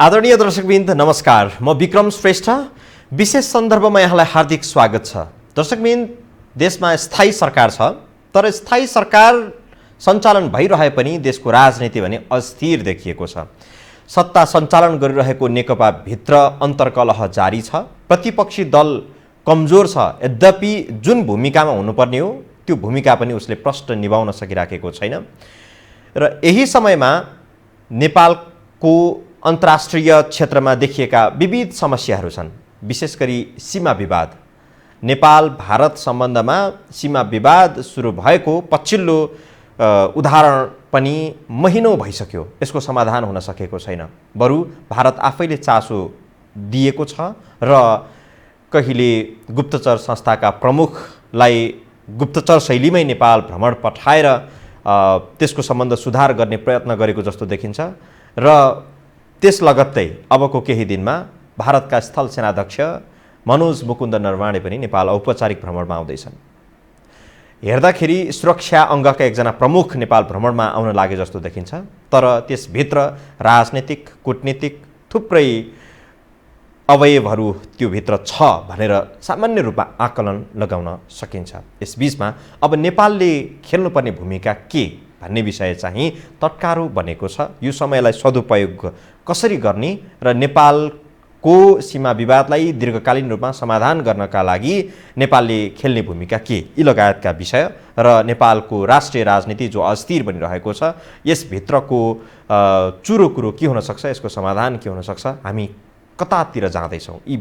आदरणीय दर्शकवृन्द नमस्कार, म विक्रम श्रेष्ठ। विशेष सन्दर्भमा यहाँलाई हार्दिक स्वागत छ। दर्शकवृन्द, देशमा स्थायी सरकार छ, तर स्थायी सरकार सञ्चालन भइरहे पनि देशको राजनीति भने अस्थिर देखिएको छ। सत्ता सञ्चालन गरिरहेको नेकपा भित्र अन्तर्कलह जारी छ। प्रतिपक्षी दल कमजोर छ, यद्यपि जुन भूमिकामा हुनुपर्ने हो त्यो भूमिका पनि उसले प्रष्ट निभाउन सकिराखेको छैन। र यही समयमा नेपालको अन्तर्राष्ट्रिय क्षेत्रमा देखिएका विविध समस्याहरू छन्। विशेष गरी सीमा विवाद। नेपाल भारत सम्बन्धमा सीमा विवाद सुरु भएको पछिल्लो उदाहरण पनि महिनौँ भइसक्यो। यसको समाधान हुन सकेको छैन। बरु भारत आफैले चासो दिएको छ र कहिले गुप्तचर संस्थाका प्रमुखलाई गुप्तचर शैलीमै नेपाल भ्रमण पठाएर त्यसको सम्बन्ध सुधार गर्ने प्रयत्न गरेको जस्तो देखिन्छ। र त्यस लगत्तै अबको केही दिनमा भारतका स्थल सेनाध्यक्ष मनोज मुकुन्द नरवाणे पनि नेपाल औपचारिक भ्रमणमा आउँदैछन्। हेर्दाखेरि सुरक्षा अङ्गका एकजना प्रमुख नेपाल भ्रमणमा आउन लागे जस्तो देखिन्छ। तर त्यसभित्र राजनीतिक कूटनीतिक थुप्रै अवयवहरू त्योभित्र छ भनेर सामान्य रूपमा आकलन लगाउन सकिन्छ। यसबीचमा अब नेपालले खेल्नुपर्ने भूमिका के भन्ने विषय चाहिँ तत्कारो बनेको छ। यो समयलाई सदुपयोग कसरी गर्ने र नेपालको सीमा विवादलाई दीर्घकालीन रूपमा समाधान गर्नका लागि नेपालले खेल्ने भूमिका के, यी लगायतका विषय र नेपालको राष्ट्रिय राजनीति जो अस्थिर बनिरहेको छ यसभित्रको चुरो कुरो के हुन सक्छ, यसको समाधान के हुन सक्छ, हामी कतातिर जाँदैछौँ, यी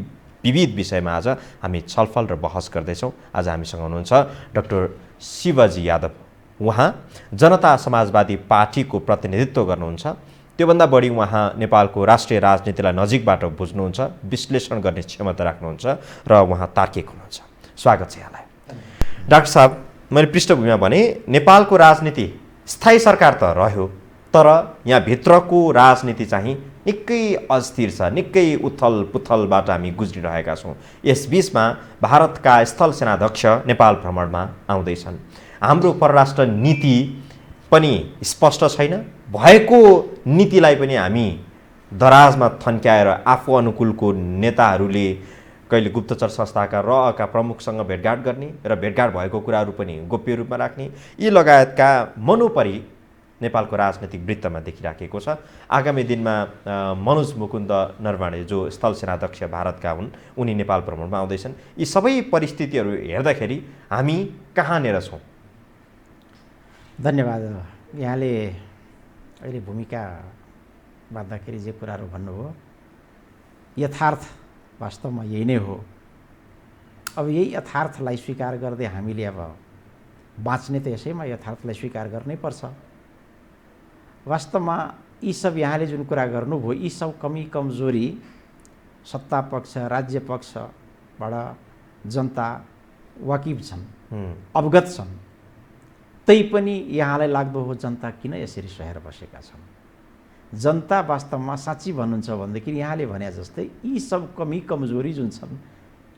विविध विषयमा आज हामी छलफल र बहस गर्दैछौँ। आज हामीसँग हुनुहुन्छ डाक्टर शिवजी यादव। उहाँ जनता समाजवादी पार्टीको प्रतिनिधित्व गर्नुहुन्छ। त्योभन्दा बढी उहाँ नेपालको राष्ट्रिय राजनीतिलाई नजिकबाट बुझ्नुहुन्छ, विश्लेषण गर्ने क्षमता राख्नुहुन्छ र उहाँ तार्किक हुनुहुन्छ। स्वागत छ यहाँलाई। डाक्टर साहब, मैले पृष्ठभूमिमा भने नेपालको राजनीति स्थायी सरकार त रह्यो, तर यहाँ भित्रको राजनीति चाहिँ निकै अस्थिर छ, निकै उथल पुथलबाट हामी गुज्रिरहेका छौँ। यसबीचमा भारतका स्थल सेनाध्यक्ष नेपाल भ्रमणमा आउँदैछन्। हाम्रो परराष्ट्र नीति पनि स्पष्ट छैन। भएको नीतिलाई पनि हामी दराजमा थन्क्याएर आफू अनुकूलको नेताहरूले कहिले गुप्तचर संस्थाका रका प्रमुखसँग भेटघाट गर्ने र भेटघाट भएको कुराहरू पनि गोप्य रूपमा राख्ने, यी लगायतका मनोपरि नेपालको राजनीतिक वृत्तमा देखिराखेको छ। आगामी दिनमा मनोज मुकुन्द नरवाणे जो स्थल सेनाध्यक्ष भारतका हुन्, उनी नेपाल भ्रमणमा आउँदैछन्। यी सबै परिस्थितिहरू हेर्दाखेरि हामी कहाँनिर छौँ? धन्यवाद। यहाँले अहिले भूमिका बाँध्दाखेरि जे कुराहरू भन्नुभयो यथार्थ वास्तवमा यही नै हो। अब यही यथार्थलाई स्वीकार गर्दै हामीले अब बाँच्ने त यसैमा यथार्थलाई स्वीकार गर्नै पर्छ। वास्तवमा यी सब यहाँले जुन कुरा गर्नुभयो यी सब कमी कमजोरी सत्ता पक्ष राज्य पक्षबाट जनता वाकिफ छन्, अवगत छन्। तैपनि यहाँलाई लाग्दो हो जनता किन यसरी सहेर बसेका छन्? जनता वास्तवमा साँच्ची भन्नुहुन्छ भनेदेखि यहाँले भने जस्तै यी सब कमी कमजोरी जुन छन्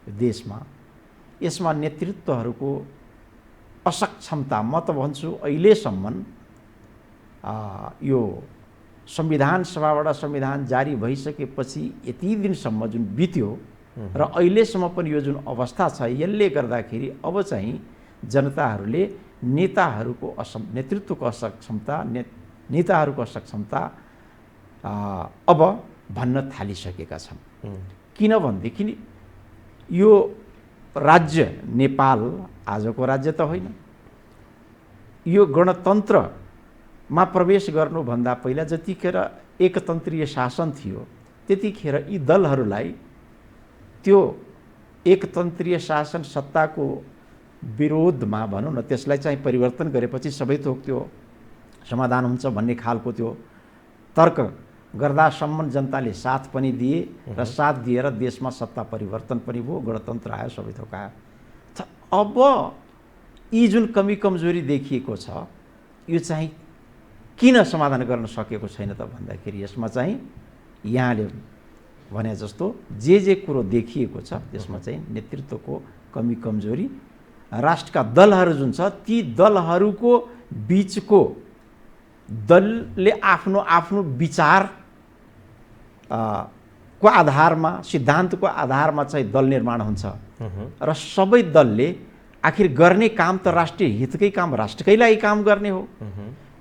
देशमा, यसमा नेतृत्वहरूको असक्षमता, म त भन्छु अहिलेसम्म यो संविधान सभाबाट संविधान जारी भइसकेपछि यति दिनसम्म जुन बित्यो र अहिलेसम्म पनि यो जुन अवस्था छ, यसले गर्दाखेरि अब चाहिँ जनताहरूले नेताहरूको नेतृत्वको असक्षमता, नेताहरूको असक्षमता अब भन्न थालिसकेका छन्। किनभनेदेखि यो राज्य नेपाल आजको राज्य त होइन। यो गणतन्त्रमा प्रवेश गर्नुभन्दा पहिला जतिखेर एकतन्त्रीय शासन थियो त्यतिखेर यी दलहरूलाई त्यो एकतन्त्रीय शासन सत्ताको विरोधमा भनौँ न, त्यसलाई चाहिँ परिवर्तन गरेपछि सबै थोक त्यो समाधान हुन्छ भन्ने खालको त्यो तर्क गर्दासम्म जनताले साथ पनि दिए र साथ दिएर देशमा सत्ता परिवर्तन पनि भयो, गणतन्त्र आयो, सबै थोक आयो। अब यी जुन कमी कमजोरी देखिएको छ यो चाहिँ किन समाधान गर्न सकेको छैन त भन्दाखेरि यसमा चाहिँ यहाँले भने जस्तो जे कुरो देखिएको छ त्यसमा चाहिँ नेतृत्वको कमी कमजोरी, राष्ट्रका दलहरू जुन छ ती दलहरूको बिचको दलले आफ्नो आफ्नो विचार को आधारमा, सिद्धान्तको आधारमा चाहिँ दल निर्माण हुन्छ र सबै दलले आखिर गर्ने काम त राष्ट्रिय हितकै काम, राष्ट्रकै लागि काम गर्ने हो।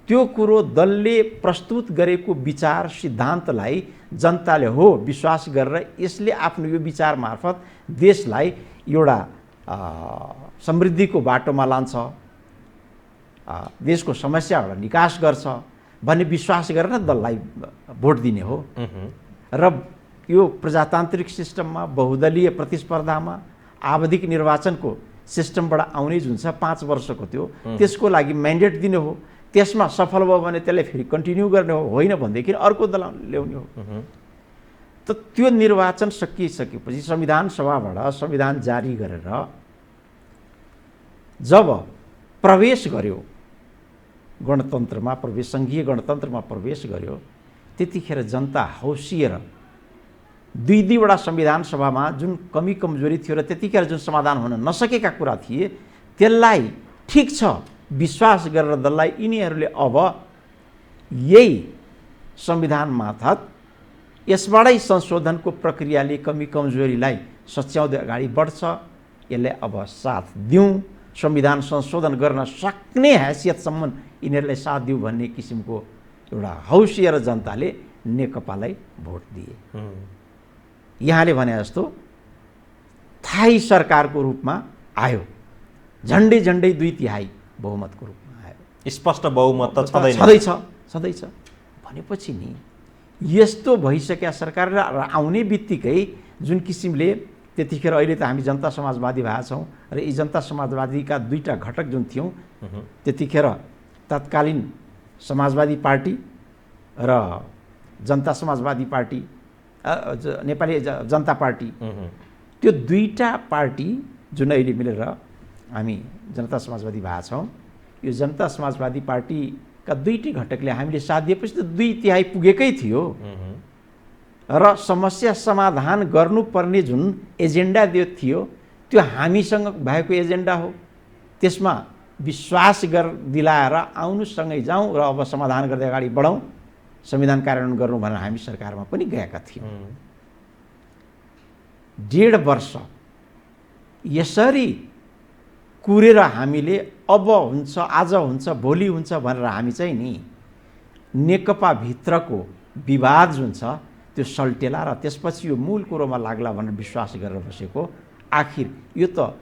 त्यो कुरो दलले प्रस्तुत गरेको विचार सिद्धान्तलाई जनताले हो विश्वास गरेर यसले आफ्नो यो विचार मार्फत देशलाई एउटा समृद्धिको बाटोमा लान्छ, देशको समस्याबाट निकास गर्छ भन्ने विश्वास गरेर दललाई भोट दिने हो। र यो प्रजातान्त्रिक सिस्टममा, बहुदलीय प्रतिस्पर्धामा, आवधिक निर्वाचनको सिस्टमबाट आउने जुन छ 5 वर्षको त्यो, त्यसको लागि म्यान्डेट दिने हो। त्यसमा सफल भयो भने त्यसलाई फेरि कन्टिन्यू गर्ने हो, होइन भनेदेखि अर्को दल ल्याउने हो। त त्यो निर्वाचन सकिसकेपछि संविधान सभाबाट संविधान जारी गरेर जब प्रवेश गर्यो गणतन्त्रमा, प्रवेश सङ्घीय गणतन्त्रमा प्रवेश गर्यो, त्यतिखेर जनता हौसिएर दुईवटा संविधान सभामा जुन कमी कमजोरी थियो र त्यतिखेर जुन समाधान हुन नसकेका कुरा थिए त्यसलाई ठिक छ विश्वास गरेर दललाई यिनीहरूले अब यही संविधान मार्फत यसबाटै संशोधनको प्रक्रियाले कमी कमजोरीलाई सच्याउँदै अगाडि बढ्छ, यसलाई अब साथ दिउँ, संविधान संशोधन गर्न सक्ने हैसियतसम्म यिनीहरूलाई साथ दिउँ भन्ने किसिमको एउटा हौसिएर जनताले नेकपालाई भोट दिए। यहाँले भने जस्तो थाई सरकारको रूपमा आयो, झन्डै 2/3 बहुमतको रूपमा आयो। स्पष्ट बहुमत त छँदैछ भनेपछि नि यस्तो भइसक्या सरकार र आउने बित्तिकै जुन किसिमले त्यतिखेर अहिले त हामी जनता समाजवादी भएका छौँ र यी जनता समाजवादीका दुईटा घटक जुन थियौँ त्यतिखेर तत्कालीन समाजवादी पार्टी र जनता समाजवादी पार्टी, नेपाली जनता पार्टी, त्यो दुईटा पार्टी जुन अहिले मिलेर हामी जनता समाजवादी भएका छौँ, यो जनता समाजवादी पार्टीका दुईटै घटकले हामीले साथ दिएपछि त 2/3 पुगेकै थियो र समस्या समाधान गर्नुपर्ने जुन एजेन्डा थियो त्यो हामीसँग भएको एजेन्डा हो। त्यसमा विश्वास दिलाएर आउनुसँगै जाउँ र अब समाधान गर्दै अगाडि बढौँ, संविधान कार्यान्वयन गर्नु भनेर हामी सरकारमा पनि गएका थियौँ। 1.5 वर्ष यसरी कुरेर हामीले अब हुन्छ, आज हुन्छ, भोलि हुन्छ भनेर हामी चाहिँ नि नेकपा भित्रको विवाद जुन छ त्यो सल्टेला र त्यसपछि यो मूल कुरोमा लाग्ला भनेर विश्वास गरेर बसेको। आखिर यो त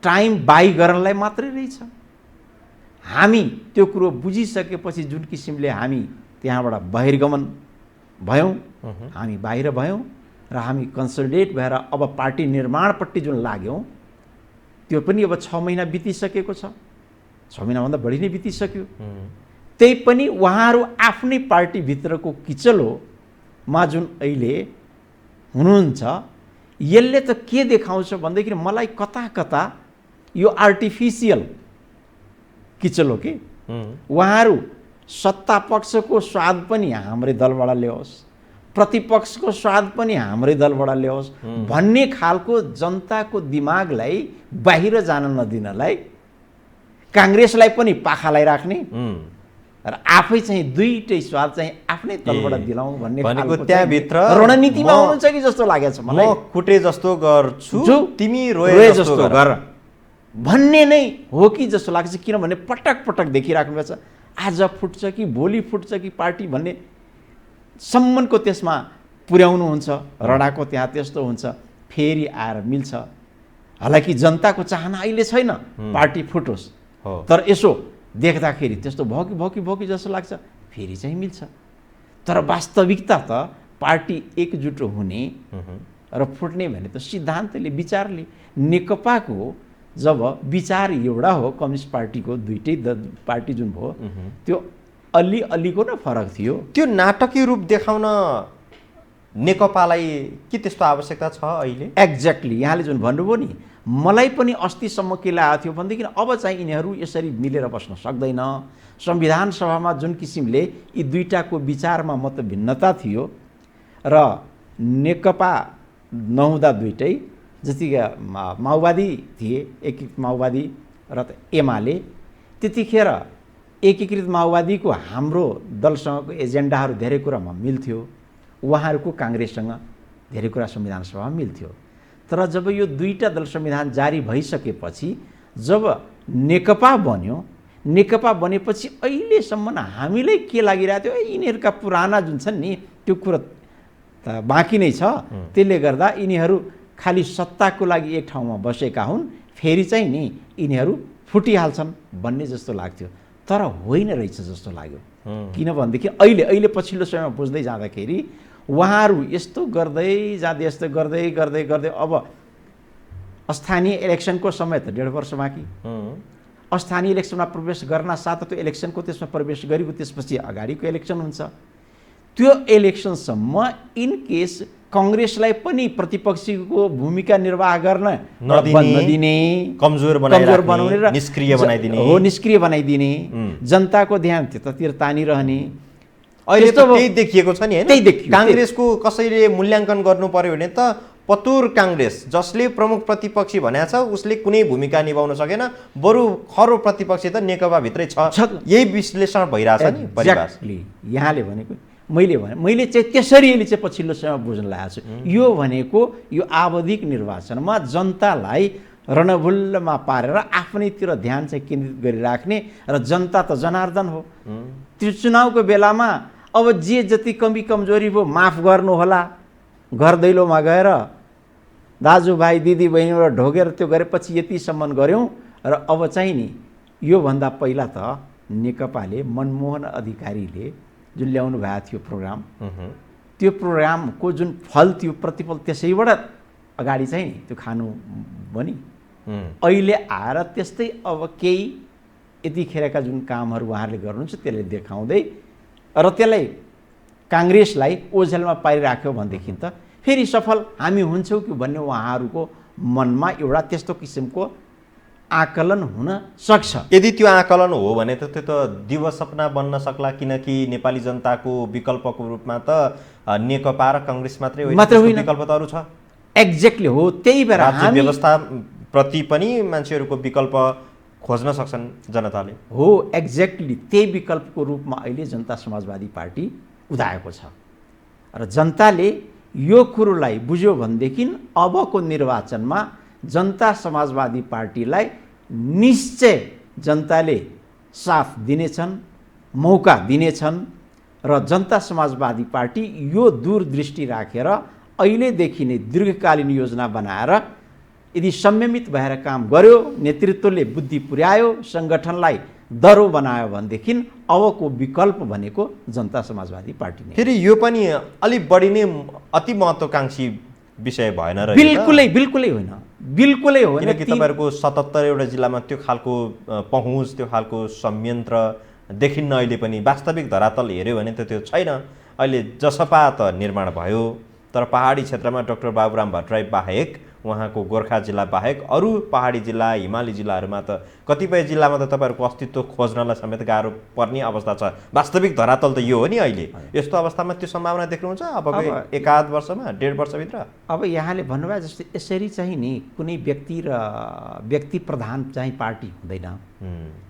टाइम बाई गर्नलाई मात्रै रहेछ। हामी त्यो कुरो बुझिसकेपछि जुन किसिमले हामी त्यहाँबाट बहिर्गमन भयौँ, हामी बाहिर भयौँ र हामी कन्सोलिडेट भएर अब पार्टी निर्माणपट्टि जुन लाग्यौँ त्यो पनि अब 6 महिना बितिसकेको छ, 6 महिनाभन्दा बढी नै बितिसक्यो। त्यही पनि उहाँहरू आफ्नै पार्टीभित्रको किचलोमा जुन अहिले हुनुहुन्छ यसले त के देखाउँछ भनेदेखि मलाई कता कता यो आर्टिफिसियल किचलो के उहाँहरू सत्ता पक्षको स्वाद पनि हाम्रै दलबाट ल्याओस्, प्रतिपक्षको स्वाद पनि हाम्रै दलबाट ल्याओस् भन्ने खालको जनताको दिमागलाई बाहिर जान नदिनलाई काङ्ग्रेसलाई पनि पाखालाई राख्ने र आफै चाहिँ दुईटै स्वाद चाहिँ आफ्नै दलबाट दिलाउँ भन्ने भनेको त्यहाँभित्र रणनीतिमा हुनुहुन्छ कि जस्तो लागेको छ मलाई। म कुटे जस्तो गर्छु, तिमी रोए जस्तो गर भन्ने नै हो कि जस्तो लाग्छ। किनभने पटक पटक देखिराख्नु भएको छ, आज फुट्छ कि भोलि फुट्छ कि पार्टी भन्ने सम्मको त्यसमा पुर्याउनुहुन्छ। रडाको त्यहाँ त्यस्तो हुन्छ, फेरि आएर मिल्छ। हालाकि जनताको चाहना अहिले छैन पार्टी फुटोस्, तर यसो देख्दाखेरि त्यस्तो भयो कि जस्तो लाग्छ, फेरि चाहिँ मिल्छ। तर वास्तविकता त पार्टी एकजुट हुने र फुट्ने भने त सिद्धान्तले, विचारले। नेकपाको जब विचार एउटा हो, कम्युनिस्ट पार्टीको दुईटै पार्टी जुन भयो त्यो अलिअलिको न फरक थियो। त्यो नाटकीय रूप देखाउन नेकपालाई के त्यस्तो आवश्यकता छ अहिले? एक्ज्याक्टली यहाँले जुन भन्नुभयो नि, मलाई पनि अस्तिसम्म के लागेको थियो भनेदेखि अब चाहिँ यिनीहरू यसरी मिलेर बस्न सक्दैन। संविधान सभामा जुन किसिमले यी दुईटाको विचारमा मत भिन्नता थियो र नेकपा नहुँदा दुईटै जतिका माओवादी थिए, एकीकृत माओवादी र एमाले, त्यतिखेर एकीकृत माओवादीको हाम्रो दलसँगको एजेन्डाहरू धेरै कुरामा मिल्थ्यो। उहाँहरूको काङ्ग्रेससँग धेरै कुरा संविधान सभामा मिल्थ्यो। तर जब यो दुईटा दल संविधान जारी भइसकेपछि जब नेकपा बन्यो, नेकपा बनेपछि अहिलेसम्म हामीलाई के लागिरहेको थियो, यिनीहरूका पुराना जुन छन् नि त्यो कुरो त बाँकी नै छ। त्यसले गर्दा यिनीहरू खालि सत्ताको लागि एक ठाउँमा बसेका हुन्, फेरि चाहिँ नि यिनीहरू फुटिहाल्छन् भन्ने जस्तो लाग्थ्यो। तर होइन रहेछ जस्तो लाग्यो। किनभनेदेखि अहिले पछिल्लो समयमा बुझ्दै जाँदाखेरि उहाँहरू यस्तो गर्दै जाँदै अब स्थानीय इलेक्सनको समय त 1.5 वर्ष बाँकी। स्थानीय इलेक्सनमा प्रवेश गर्न साथ त्यो इलेक्सनको त्यसमा प्रवेश गरेको त्यसपछि अगाडिको इलेक्सन हुन्छ। त्यो इलेक्सनसम्म इन केस काङ्ग्रेसलाई पनि प्रतिपक्षीको भूमिका निर्वाह गर्न नदिने, कमजोर बनाउने र निष्क्रिय बनाइदिने, जनताको ध्यान त्यतातिर तानिरहने। अहिले त त्यही देखिएको छ नि हैन। काङ्ग्रेसको कसैले मूल्याङ्कन गर्नु पर्यो भने त पतुर काङ्ग्रेस जसले प्रमुख प्रतिपक्षी भनेको छ उसले कुनै भूमिका निभाउन सकेन, बरु खरो प्रतिपक्षी त नेकपा भित्रै छ। यही विश्लेषण भइरहेछ नि परिभाष। यहाँले भनेको मैले चाहिँ त्यसरी अहिले चाहिँ पछिल्लो समयमा बुझ्न लागेको छु। यो भनेको यो आवधिक निर्वाचनमा जनतालाई रणभुल्लमा पारेर आफ्नैतिर ध्यान चाहिँ केन्द्रित गरिराख्ने, र जनता त जनार्दन हो। त्यो चुनावको बेलामा अब जे जति कमी कमजोरी भयो माफ गर्नुहोला, घर दैलोमा गएर दाजुभाइ दिदीबहिनीबाट ढोगेर त्यो गरेपछि यतिसम्म गऱ्यौँ। र अब चाहिँ नि योभन्दा पहिला त नेकपाले मनमोहन अधिकारीले जुन ल्याउनु भएको थियो प्रोग्राम, त्यो प्रोग्रामको जुन फल थियो प्रतिफल त्यसैबाट अगाडि चाहिँ नि त्यो खानु पनि अहिले आएर त्यस्तै अब केही यतिखेरका जुन कामहरू उहाँहरूले गर्नुहुन्छ त्यसले देखाउँदै र त्यसलाई काङ्ग्रेसलाई ओझेलमा पारिराख्यो भनेदेखि त फेरि सफल हामी हुन्छौँ कि भन्ने उहाँहरूको मनमा एउटा त्यस्तो किसिमको आकलन हुन सक्छ। यदि त्यो आकलन हो भने त त्यो त दिवस सपना बन्न सक्ला, किनकि नेपाली जनताको विकल्पको रूपमा त नेकपा र काङ्ग्रेस मात्रै होइन, विकल्प त अरू छ। एक्ज्याक्टली हो। त्यही भएर राज्य व्यवस्था प्रति पनि मान्छेहरूको विकल्प खोज्न सक्छन् जनताले। हो, एक्ज्याक्टली त्यही विकल्पको रूपमा अहिले जनता समाजवादी पार्टी उदाएको छ। र जनताले यो कुरोलाई बुझ्यो भनेदेखि अबको निर्वाचनमा जनता समाजवादी पार्टीलाई निश्चय जनताले साथ दिनेछन्, मौका दिनेछन्। र जनता समाजवादी पार्टी यो दूरदृष्टि राखेर अहिलेदेखि नै दीर्घकालीन योजना बनाएर यदि संयमित भएर काम गर्यो, नेतृत्वले बुद्धि पुर्यायो, सङ्गठनलाई दरो बनायो भनेदेखि अबको विकल्प भनेको जनता समाजवादी पार्टी नै। फेरि यो पनि अलिक बढी नै अति महत्त्वकाङ्क्षी विषय भएन र? बिल्कुलै होइन। किनकि तपाईँहरूको 77वटा जिल्लामा त्यो खालको पहुँच, त्यो खालको संयन्त्र देखिन्न अहिले पनि। वास्तविक धरातल हेऱ्यो भने त त्यो छैन। अहिले जसपा त निर्माण भयो, तर पहाडी क्षेत्रमा डाक्टर बाबुराम भट्टराई बाहेक, उहाँको गोर्खा जिल्ला बाहेक अरू पहाडी जिल्ला, हिमाली जिल्लाहरूमा त कतिपय जिल्लामा त तपाईँहरूको अस्तित्व खोज्नलाई समेत गाह्रो पर्ने अवस्था छ। वास्तविक धरातल त यो हो नि अहिले। यस्तो अवस्थामा त्यो सम्भावना देख्नुहुन्छ अबको 1.5 वर्षमा, 1.5 वर्षभित्र? अब यहाँले भन्नुभयो जस्तै यसरी चाहिँ नि कुनै व्यक्ति प्रधान चाहिँ पार्टी हुँदैन,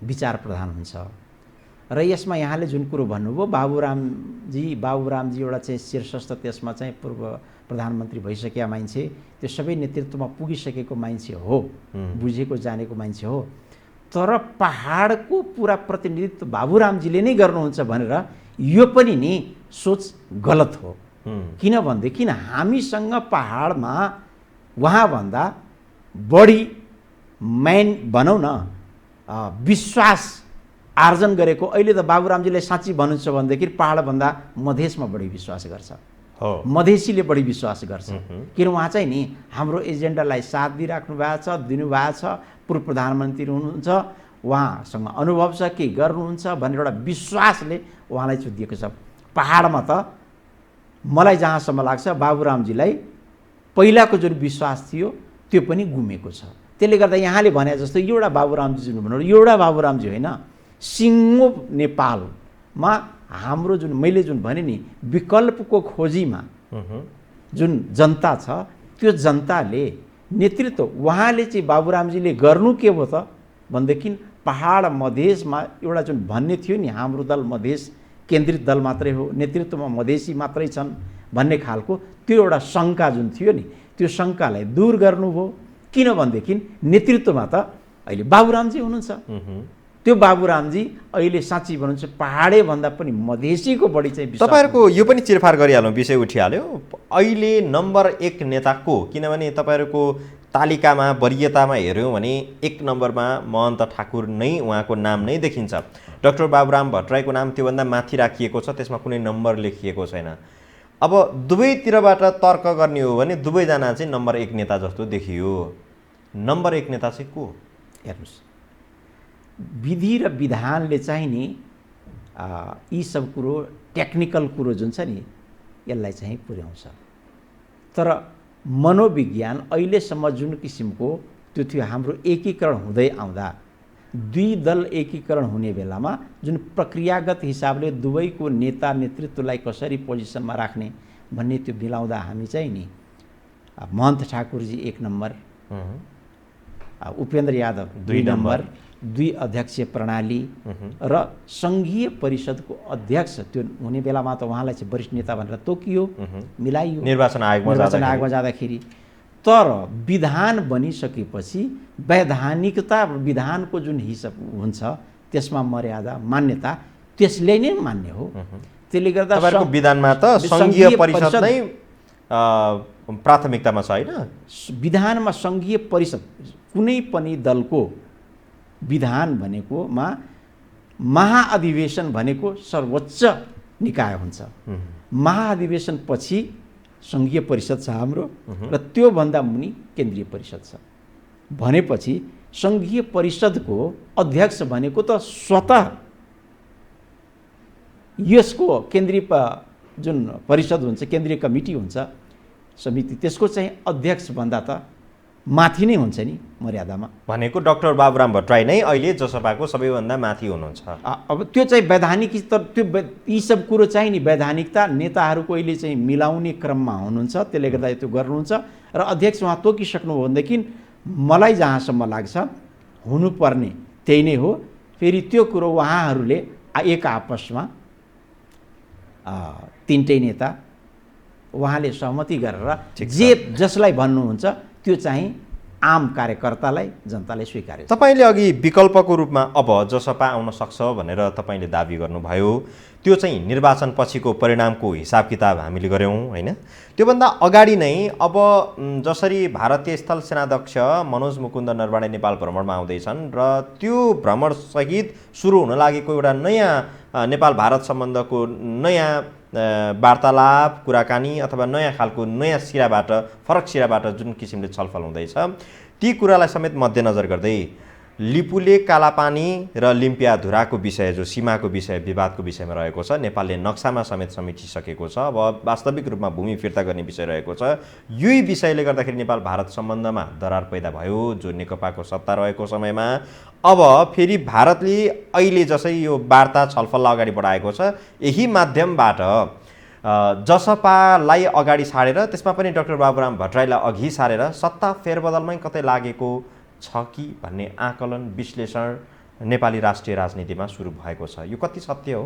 विचार प्रधान हुन्छ। र यसमा यहाँले जुन कुरो भन्नुभयो बाबुरामजी एउटा चाहिँ शीर्षस्थ, त्यसमा चाहिँ पूर्व प्रधानमन्त्री भइसकेका मान्छे, त्यो सबै नेतृत्वमा पुगिसकेको मान्छे हो, बुझेको जानेको मान्छे हो। तर पहाडको पुरा प्रतिनिधित्व बाबुरामजीले नै गर्नुहुन्छ भनेर यो पनि नि सोच गलत हो। किनभनेदेखि हामीसँग पहाडमा उहाँभन्दा बढी भनौँ न विश्वास आर्जन गरेको, अहिले त बाबुरामजीले साँच्ची भन्नुहुन्छ भनेदेखि पहाडभन्दा मधेसमा बढी विश्वास गर्छ, मधेसीले बढी विश्वास गर्छ। किन उहाँ चाहिँ नि हाम्रो एजेन्डालाई साथ दिइराख्नु भएको छ, दिनुभएको छ, पूर्व प्रधानमन्त्री हुनुहुन्छ, उहाँसँग अनुभव छ, के गर्नुहुन्छ भनेर एउटा विश्वासले उहाँलाई दिएको छ। पहाडमा त मलाई जहाँसम्म लाग्छ बाबुरामजीलाई पहिलाको जुन विश्वास थियो त्यो पनि गुमेको छ। त्यसले गर्दा यहाँले भने जस्तो एउटा बाबुरामजी जुन भन्नु, एउटा बाबुरामजी होइन, सिङ्गो नेपालमा हाम्रो जुन मैले जुन भने नि विकल्पको खोजीमा जुन जनता छ, त्यो जनताले नेतृत्व उहाँले चाहिँ बाबुरामजीले गर्नु के हो त भनेदेखि पहाड मधेसमा एउटा जुन भन्ने थियो नि हाम्रो दल मधेस केन्द्रित दल मात्रै हो, नेतृत्वमा मधेसी मात्रै छन् भन्ने खालको त्यो एउटा शङ्का जुन थियो नि, त्यो शङ्कालाई दूर गर्नुभयो। किनभनेदेखि नेतृत्वमा त अहिले बाबुरामजी हुनुहुन्छ। त्यो बाबुरामजी अहिले साँच्ची भन्नुहुन्छ पहाडे भन्दा पनि मधेसीको बढी चाहिँ विश्वास। तपाईँहरूको यो पनि चिरफार गरिहालौँ, विषय उठिहाल्यो। अहिले नम्बर 1 नेता को? किनभने तपाईँहरूको तालिकामा वरियतामा हेऱ्यौँ भने 1 नम्बरमा महन्त ठाकुर नै, उहाँको नाम नै देखिन्छ। डाक्टर बाबुराम भट्टराईको नाम त्योभन्दा माथि राखिएको छ, त्यसमा कुनै नम्बर लेखिएको छैन। अब दुवैतिरबाट तर्क गर्ने हो भने दुवैजना चाहिँ नम्बर 1 नेता जस्तो देखियो। नम्बर 1 नेता चाहिँ को? हेर्नुहोस्, विधि र विधानले चाहिँ नि यी सब कुरो, टेक्निकल कुरो जुन छ नि, यसलाई चाहिँ पुर्याउँछ। तर मनोविज्ञान अहिलेसम्म जुन किसिमको त्यो थियो, हाम्रो एकीकरण हुँदै आउँदा, दुई दल एकीकरण हुने बेलामा जुन प्रक्रियागत हिसाबले दुवैको नेता नेतृत्वलाई कसरी पोजिसनमा राख्ने भन्ने त्यो मिलाउँदा हामी चाहिँ नि महन्त ठाकुरजी 1 नम्बर, उपेन्द्र यादव 2 नम्बर, 2 अध्यक्षीय प्रणाली र सङ्घीय परिषदको अध्यक्ष त्यो हुने बेलामा त उहाँलाई चाहिँ वरिष्ठ नेता भनेर तोकियो, मिलाइयो निर्वाचन आयोगमा जाँदाखेरि। तर विधान बनिसकेपछि वैधानिकता, विधानको जुन हिसाब हुन्छ त्यसमा मर्यादा, मान्यता त्यसले नै मान्य हो। त्यसले गर्दा तपाईँको विधानमा त सङ्घीय परिषद नै प्राथमिकतामा छ हैन? विधानमा सङ्घीय परिषद, कुनै पनि दलको विधान भनेकोमा महाअधिवेशन भनेको सर्वोच्च निकाय हुन्छ। महाअधिवेशन पछि सङ्घीय परिषद छ हाम्रो, र त्योभन्दा मुनि केन्द्रीय परिषद छ। भनेपछि सङ्घीय परिषदको अध्यक्ष भनेको त स्वतः यसको केन्द्रीय जुन परिषद हुन्छ, केन्द्रीय कमिटी हुन्छ, समिति, त्यसको चाहिँ अध्यक्ष भन्दा त माथि नै हुन्छ नि मर्यादामा। भनेको डाक्टर बाबुराम भट्टराई नै अहिले जसपाको सबैभन्दा माथि हुनुहुन्छ। अब त्यो चाहिँ वैधानिक, त्यो यी सब कुरो चाहिँ नि वैधानिकता नेताहरूको अहिले चाहिँ मिलाउने क्रममा हुनुहुन्छ, त्यसले गर्दा त्यो गर्नुहुन्छ। र अध्यक्ष उहाँ तोकिसक्नुभयो भनेदेखि मलाई जहाँसम्म लाग्छ हुनुपर्ने त्यही नै हो। फेरि त्यो कुरो उहाँहरूले एक आपसमा 3टै नेता उहाँले सहमति गरेर जे जसलाई भन्नुहुन्छ त्यो चाहिँ आम कार्यकर्तालाई, जनताले स्वीकार्यो। तपाईँले अघि विकल्पको रूपमा अब जसपा आउन सक्छ भनेर तपाईँले दाबी गर्नुभयो, त्यो चाहिँ निर्वाचन पछिको परिणामको हिसाब किताब हामीले गऱ्यौँ हैन? त्योभन्दा अगाडि नै अब जसरी भारतीय स्थल सेनाध्यक्ष मनोज मुकुन्द नरवाणे नेपाल भ्रमणमा आउँदैछन् र त्यो भ्रमणसहित सुरु हुन लागेको एउटा नयाँ नेपाल भारत सम्बन्धको नयाँ वार्तालाप, कुराकानी अथवा नयाँ खालको नयाँ सिराबाट, फरक सिराबाट जुन किसिमले छलफल हुँदैछ, ती कुरालाई समेत मध्यनजर गर्दै लिपुले कालापानी र लिम्पियाधुराको विषय, जो सीमाको विषय, विवादको विषयमा रहेको छ, नेपालले नक्सामा समेत समेटिसकेको छ, अब वास्तविक रूपमा भूमि फिर्ता गर्ने विषय रहेको छ। यही विषयले गर्दाखेरि नेपाल भारत सम्बन्धमा दरार पैदा भयो, जो नेकपाको सत्ता रहेको समयमा। अब फेरि भारतले अहिले जसै यो वार्ता छलफललाई अगाडि बढाएको छ, यही माध्यमबाट जसपालाई अगाडि सारेर, त्यसमा पनि डाक्टर बाबुराम भट्टराईलाई अघि सारेर सत्ता फेरबदलमै कतै लागेको छ कि भन्ने आकलन, विश्लेषण नेपाली राष्ट्रिय राजनीतिमा सुरु भएको छ। यो कति सत्य हो?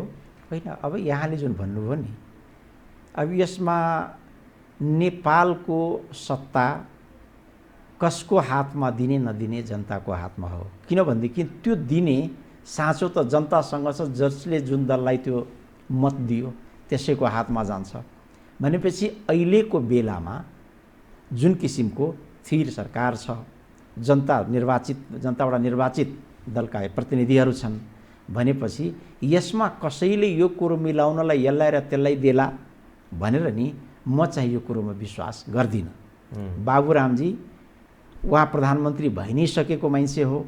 होइन, अब यहाँले जुन भन्नुभयो नि, अब यसमा नेपालको सत्ता कसको हातमा दिने नदिने जनताको हातमा हो। किनभनेदेखि त्यो दिने साँचो त जनतासँग छ, जसले जुन दललाई त्यो मत दियो त्यसैको हातमा जान्छ। भनेपछि अहिलेको बेलामा जुन किसिमको स्थिर सरकार छ, जनताबाट निर्वाचित दलका प्रतिनिधिहरू छन्, भनेपछि यसमा कसैले यो कुरो मिलाउनलाई यसलाई र त्यसलाई देला भनेर नि म चाहिँ यो कुरोमा विश्वास गर्दिनँ। बाबुरामजी उहाँ प्रधानमन्त्री भइ नै सकेको मान्छे हो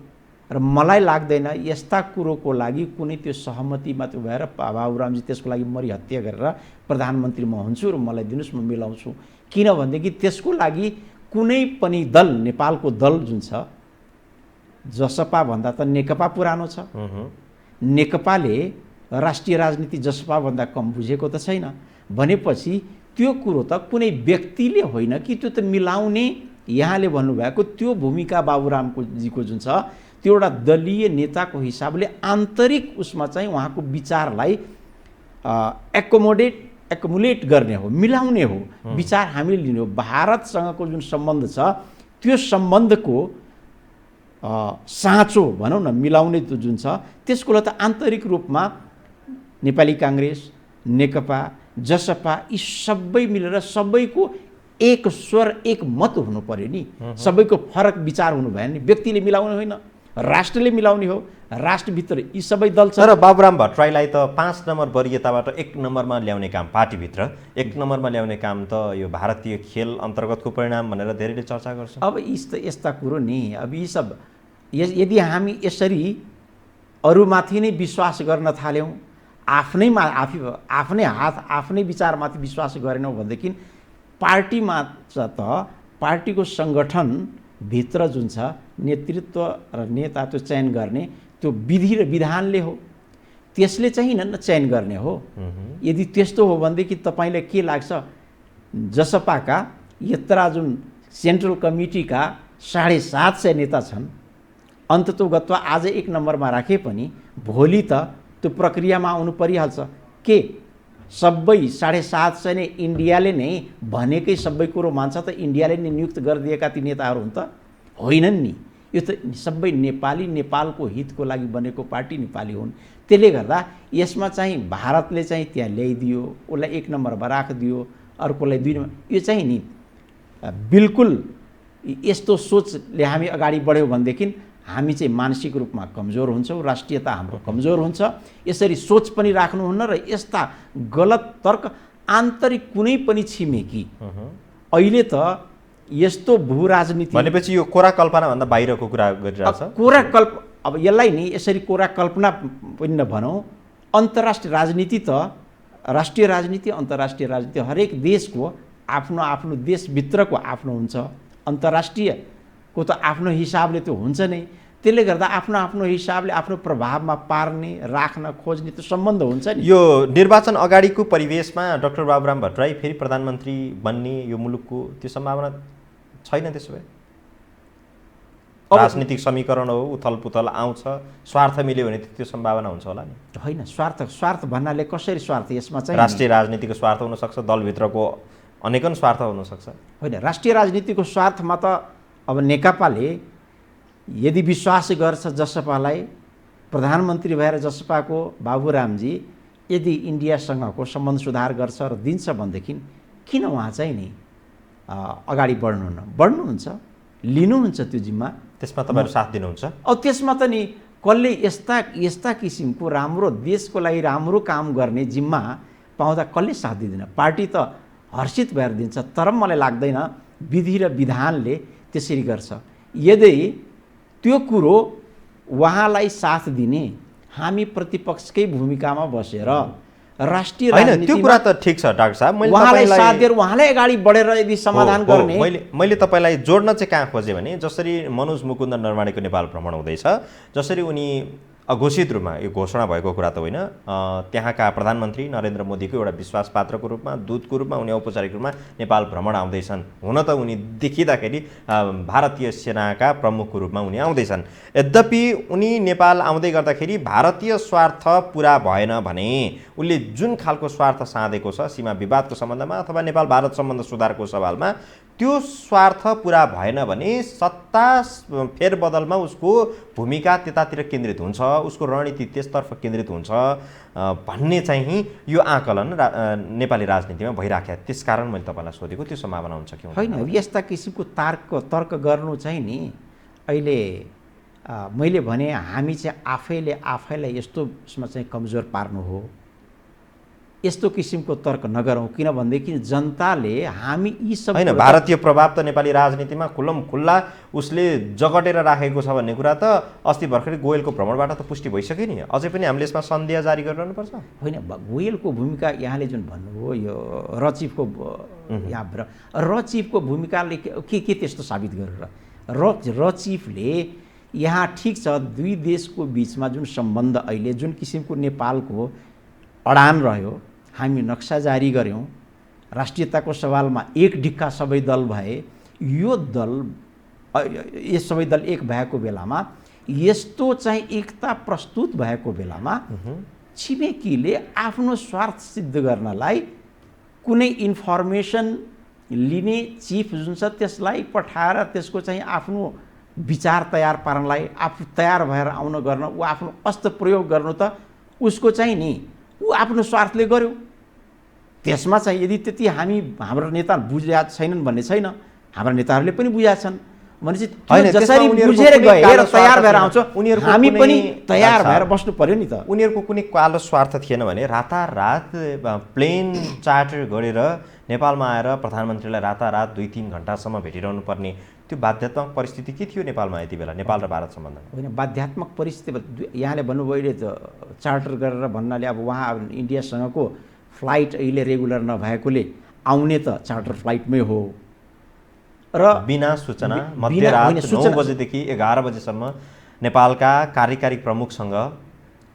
र मलाई लाग्दैन यस्ता कुरोको लागि कुनै त्यो सहमतिमा त्यो भएर बाबुरामजी त्यसको लागि मरिहत्या गरेर प्रधानमन्त्री म हुन्छु र मलाई दिनुहोस् म मिलाउँछु। किनभनेदेखि त्यसको लागि कुनै पनि दल, नेपालको दल जुन छ, जसपा भन्दा त नेकपा पुरानो छ। नेकपाले राष्ट्रिय राजनीति जसपा भन्दा कम बुझेको त छैन। भनेपछि त्यो कुरो त कुनै व्यक्तिले होइन कि त्यो त मिलाउने, यहाँले भन्नुभएको त्यो भूमिका बाबुरामको जीको जुन छ, त्यो एउटा दलीय नेताको हिसाबले आन्तरिक उसमा चाहिँ उहाँको विचारलाई एकोमोडेट एकुमुलेट गर्ने हो, मिलाउने हो, विचार हामीले लिने हो। भारतसँगको जुन सम्बन्ध छ त्यो सम्बन्धको साँचो भनौँ न, मिलाउने जुन छ त्यसको त आन्तरिक रूपमा नेपाली काङ्ग्रेस, नेकपा, जसपा यी सबै मिलेर सबैको एक स्वर एक मत हुनु पर्यो नि। सबैको फरक विचार हुनु भएन नि। व्यक्तिले मिलाउने होइन, राष्ट्रले मिलाउने हो। राष्ट्रभित्र यी सबै दल छ। तर बाबुराम भट्टराईलाई त 5 नम्बर वरियताबाट 1 नम्बरमा ल्याउने काम, पार्टीभित्र 1 नम्बरमा ल्याउने काम त यो भारतीय खेल अन्तर्गतको परिणाम भनेर धेरैले चर्चा गर्छ। अब यस्ता कुरो नि, अब यी सब यदि हामी यसरी अरूमाथि नै विश्वास गर्न थाल्यौँ, आफ्नै हात आफ्नै विचारमाथि विश्वास गरेनौँ भनेदेखि पार्टीमा त पार्टीको सङ्गठनभित्र जुन छ नेतृत्व र नेता त्यो चयन गर्ने त्यो विधि र विधानले हो, त्यसले चाहिँ न चयन गर्ने हो। यदि त्यस्तो हो भनेदेखि तपाईँलाई के लाग्छ, जसपाका यत्रा जुन सेन्ट्रल कमिटीका 750 नेता छन्, अन्ततोगत्वा आज 1 नम्बरमा राखे पनि भोलि त त्यो प्रक्रियामा आउनु परिहाल्छ। के सबै 750 नै इन्डियाले नै भनेकै सबै कुरो मान्छ त? इन्डियाले नै नियुक्त गरिदिएका ती नेताहरू हुन् त? होइनन् नि। यो त सबै नेपाली, नेपालको हितको लागि बनेको पार्टी नेपाली हुन्। त्यसले गर्दा यसमा चाहिँ भारतले चाहिँ त्यहाँ ल्याइदियो, उसलाई 1 नम्बरमा राखिदियो, अर्कोलाई 2 नम्बर, यो चाहिँ नि बिल्कुल यस्तो सोचले हामी अगाडि बढ्यौँ भनेदेखि हामी चाहिँ मानसिक रूपमा कमजोर हुन्छौँ, राष्ट्रियता हाम्रो कमजोर हुन्छ। यसरी सोच पनि राख्नुहुन्न र यस्ता गलत तर्क आन्तरिक कुनै पनि छिमेकी अहिले त यस्तो भू राजनीति भनेपछि यो कोरा कल्पनाभन्दा बाहिरको कुरा गरिरहेछ। अब यसलाई नि यसरी कोरा कल्पना पनि नभनौँ। अन्तर्राष्ट्रिय राजनीति त राष्ट्रिय राजनीति, अन्तर्राष्ट्रिय राजनीति हरेक देशको आफ्नो आफ्नो देशभित्रको आफ्नो हुन्छ, अन्तर्राष्ट्रियको त आफ्नो हिसाबले त्यो हुन्छ नै। त्यसले गर्दा आफ्नो आफ्नो हिसाबले आफ्नो प्रभावमा पार्ने, राख्न खोज्ने त्यो सम्बन्ध हुन्छ नि। यो निर्वाचन अगाडिको परिवेशमा डाक्टर बाबुराम भट्टराई फेरि प्रधानमन्त्री बन्ने यो मुलुकको त्यो सम्भावना छैन? त्यसो भए राजनीतिक समीकरण हो, उथलपुथल आउँछ, स्वार्थ मिल्यो भने त्यो सम्भावना हुन्छ होला नि? होइन, स्वार्थ भन्नाले कसरी स्वार्थ? यसमा चाहिँ राष्ट्रिय राजनीतिको स्वार्थ हुनसक्छ, दलभित्रको अनेकन स्वार्थ हुनसक्छ। होइन, राष्ट्रिय राजनीतिको स्वार्थमा त अब नेकपाले यदि विश्वास गर्छ जसपालाई, प्रधानमन्त्री भएर जसपाको बाबुरामजी यदि इन्डियासँगको सम्बन्ध सुधार गर्छ र दिन्छ भनेदेखि किन उहाँ चाहिँ नि अगाडि बढ्नुहुन्छ, लिनुहुन्छ त्यो जिम्मा? त्यसमा तपाईँहरू साथ दिनुहुन्छ? अब त्यसमा त नि कसले यस्ता किसिमको राम्रो देशको लागि राम्रो काम गर्ने जिम्मा पाउँदा कसले साथ दिँदैन? पार्टी त हर्षित भएर दिन्छ। तर मलाई लाग्दैन विधि र विधानले त्यसरी गर्छ। यदि त्यो कुरो उहाँलाई साथ दिने, हामी प्रतिपक्षकै भूमिकामा बसेर राष्ट्रिय राजनीतिमा, त्यो कुरा त ठिक छ डाक्टर साहब, उहाँलाई साथ दिएर उहाँलाई अगाडि बढेर यदि समाधान गर्ने। मैले तपाईँलाई जोड्न चाहिँ कहाँ खोजेँ भने जसरी मनोज मुकुन्द नरवाणेको नेपाल भ्रमण हुँदैछ, जसरी उनी अघोषित रूपमा, यो घोषणा भएको कुरा त होइन, त्यहाँका प्रधानमन्त्री नरेन्द्र मोदीको एउटा विश्वासपात्रको रूपमा, दूतको रूपमा उनी औपचारिक रूपमा नेपाल भ्रमण आउँदैछन्। हुन त उनी देखिँदाखेरि भारतीय सेनाका प्रमुखको रूपमा उनी आउँदैछन्। यद्यपि उनी नेपाल आउँदै गर्दाखेरि भारतीय स्वार्थ पुरा भएन भने उसले जुन खालको स्वार्थ साधेको छ सीमा विवादको सम्बन्धमा अथवा नेपाल भारत सम्बन्ध सुधारको सवालमा, त्यो स्वार्थ पुरा भएन भने सत्ता फेरबदलमा उसको भूमिका त्यतातिर केन्द्रित हुन्छ, उसको रणनीति त्यसतर्फ केन्द्रित हुन्छ भन्ने चाहिँ यो आकलन नेपाली राजनीतिमा भइराख्यो। त्यसकारण मैले तपाईँलाई सोधेको, त्यो सम्भावना हुन्छ कि होइन? यस्ता किसिमको तर्क गर्नु चाहिँ नि अहिले मैले भने हामी चाहिँ आफैलाई यस्तोमा चाहिँ कमजोर पार्नु हो। यस्तो किसिमको तर्क नगरौँ, किनभनेदेखि जनताले हामी यी सब होइन, भारतीय प्रभाव त नेपाली राजनीतिमा खुल्ला उसले जगटेर राखेको छ भन्ने कुरा त अस्ति भर्खरै गोयलको भ्रमणबाट त पुष्टि भइसक्यो नि। अझै पनि हामीले यसमा सन्देह जारी गरिरहनुपर्छ? होइन, गोयलको भूमिका यहाँले जुन भन्नुभयो यो रचिफको रचिफको भूमिकाले के त्यस्तो साबित गरेर रचिफले यहाँ ठिक छ दुई देशको बिचमा जुन सम्बन्ध अहिले जुन किसिमको नेपालको अडान रह्यो, हामी नक्सा जारी गऱ्यौँ, राष्ट्रियताको सवालमा एक ढिक्का सबै दल भए, यो सबै दल एक भएको बेलामा, यस्तो चाहिँ एकता प्रस्तुत भएको बेलामा छिमेकीले आफ्नो स्वार्थ सिद्ध गर्नलाई कुनै इन्फर्मेसन लिने चिफ जुन छ त्यसलाई पठाएर त्यसको चाहिँ आफ्नो विचार तयार पार्नलाई आफू तयार भएर आउन गर्न ऊ आफ्नो अस्त्र प्रयोग गर्नु त उसको चाहिँ नि ऊ आफ्नो स्वार्थले गर्यो। त्यसमा चाहिँ यदि त्यति हाम्रो नेता बुझेका छैनन् भन्ने छैन, हाम्रा नेताहरूले पनि बुझेका छन् भनेपछि जसरी बुझेर गए र तयार भएर आउँछ हामी पनि तयार भएर बस्नु पर्यो नि त। उनीहरूको कुनै कालो स्वार्थ थिएन भने रातारात प्लेन चार्टर गरेर नेपालमा आएर प्रधानमन्त्रीलाई रातारात 2-3 घण्टासम्म भेटिरहनु पर्ने त्यो बाध्यात्मक परिस्थिति के थियो नेपालमा यति बेला, नेपाल र भारत सम्बन्धमा? होइन, बाध्यात्मक परिस्थिति यहाँले भन्नुभयो अहिले चार्टर गरेर भन्नाले अब उहाँ इन्डियासँगको फ्लाइट अहिले रेगुलर नभएकोले आउने त चार्टर फ्लाइटमै हो र बिना सूचना मध्यरात 9 बजेदेखि 11 बजेसम्म नेपालका कार्यकारी प्रमुखसँग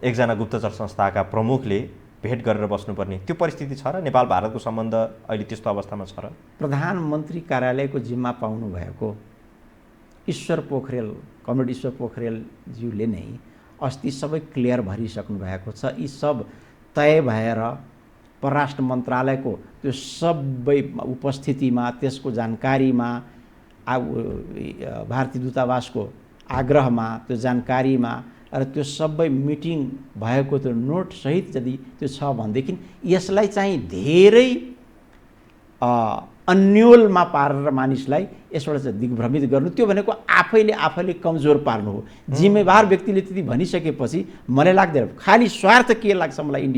एकजना गुप्तचर संस्थाका प्रमुखले भेट गरेर बस्नुपर्ने त्यो परिस्थिति छ र नेपाल भारतको सम्बन्ध अहिले त्यस्तो अवस्थामा छ र? प्रधानमन्त्री कार्यालयको जिम्मा पाउनु भएको ईश्वर पोखरेल, कमरेड ईश्वर पोखरेलज्यूले नै अस्ति सबै क्लियर भरिसक्नु भएको छ। यी सब तय भएर परराष्ट्र मन्त्रालयको त्यो सबै उपस्थितिमा, त्यसको जानकारीमा, भारतीय दूतावासको आग्रहमा, त्यो जानकारीमा र त्यो सबै मिटिङ भएको त्यो नोट सहित यदि त्यो छ भनेदेखि यसलाई चाहिँ धेरै अन्योलमा पारेर मानिसलाई यसबाट चाहिँ दिग्भ्रमित गर्नु, त्यो भनेको आफैले कमजोर पार्नु हो। जिम्मेवार व्यक्तिले त्यति भनिसकेपछि मलाई लाग्दैन, खालि स्वार्थ के लाग्छ मलाई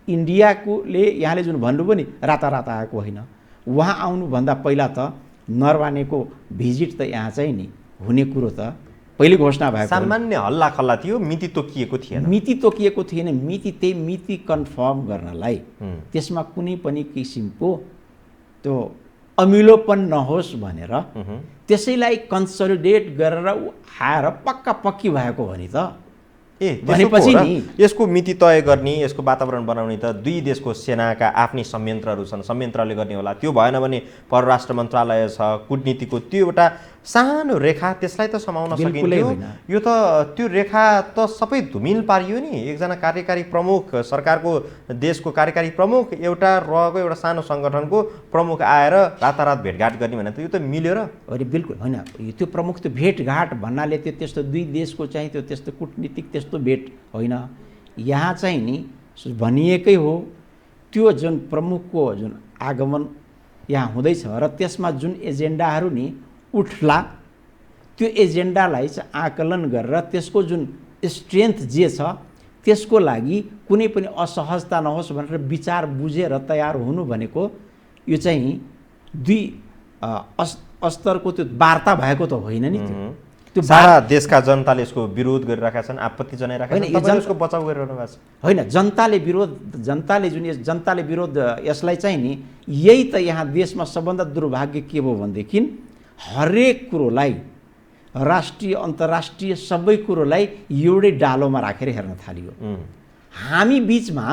इन्डियाकोले यहाँले जुन भन्नुभयो नि रातारात आएको होइन, उहाँ आउनुभन्दा पहिला त नरवानेको भिजिट त यहाँ चाहिँ नि हुने कुरो त पहिले घोषणा भएको, सामान्य हल्ला खल्ला थियो, मिति तोकिएको थिएन। मिति कन्फर्म गर्नलाई त्यसमा कुनै पनि किसिमको त्यो अमिलोपन नहोस् भनेर त्यसैलाई कन्सोलिडेट गरेर आएर पक्की भएको हो नि त। भनेपछि नि यसको मिति तय गर्ने, यसको वातावरण बनाउने त दुई देशको सेनाका आफ्नै संयन्त्रहरू छन्, संयन्त्रले गर्ने होला। त्यो भएन भने परराष्ट्र मन्त्रालय छ, कूटनीतिको त्यो एउटा सानो रेखा, त्यसलाई त समाउन सकिन्थ्यो। यो त त्यो रेखा त सबै धुमिल पारियो नि। एकजना कार्यकारी प्रमुख, सरकारको देशको कार्यकारी प्रमुख, एउटा रहेको एउटा सानो सङ्गठनको प्रमुख आएर रातारात भेटघाट गर्ने भने त यो त मिल्यो र? अरे बिल्कुल होइन। त्यो प्रमुख त्यो भेटघाट भन्नाले त्यो त्यस्तो दुई देशको चाहिँ त्यो त्यस्तो कूटनीतिक त्यस्तो भेट होइन। यहाँ चाहिँ नि भनिएकै हो त्यो जुन प्रमुखको जुन आगमन यहाँ हुँदैछ र त्यसमा जुन एजेन्डाहरू नि उठ्ला, त्यो एजेन्डालाई चाहिँ आकलन गरेर त्यसको जुन स्ट्रेन्थ जे छ त्यसको लागि कुनै पनि असहजता नहोस् भनेर विचार बुझेर तयार हुनु भनेको यो चाहिँ दुई स्तरको त्यो वार्ता भएको त होइन नि। त्यो सारा देशका जनताले यसको विरोध गरिरहेका छन्, आपत्ति जनाइरहेका छन्, तपाईले यसको बचाउ गरिरहनु भएको छ। होइन, जनताले विरोध यसलाई चाहिँ नि यही त यहाँ देशमा सबभन्दा दुर्भाग्य के भयो भनेदेखि हरेक कुरोलाई राष्ट्रिय अन्तर्राष्ट्रिय सबै कुरोलाई एउटै डालोमा राखेर हेर्न थालियो। हामी बिचमा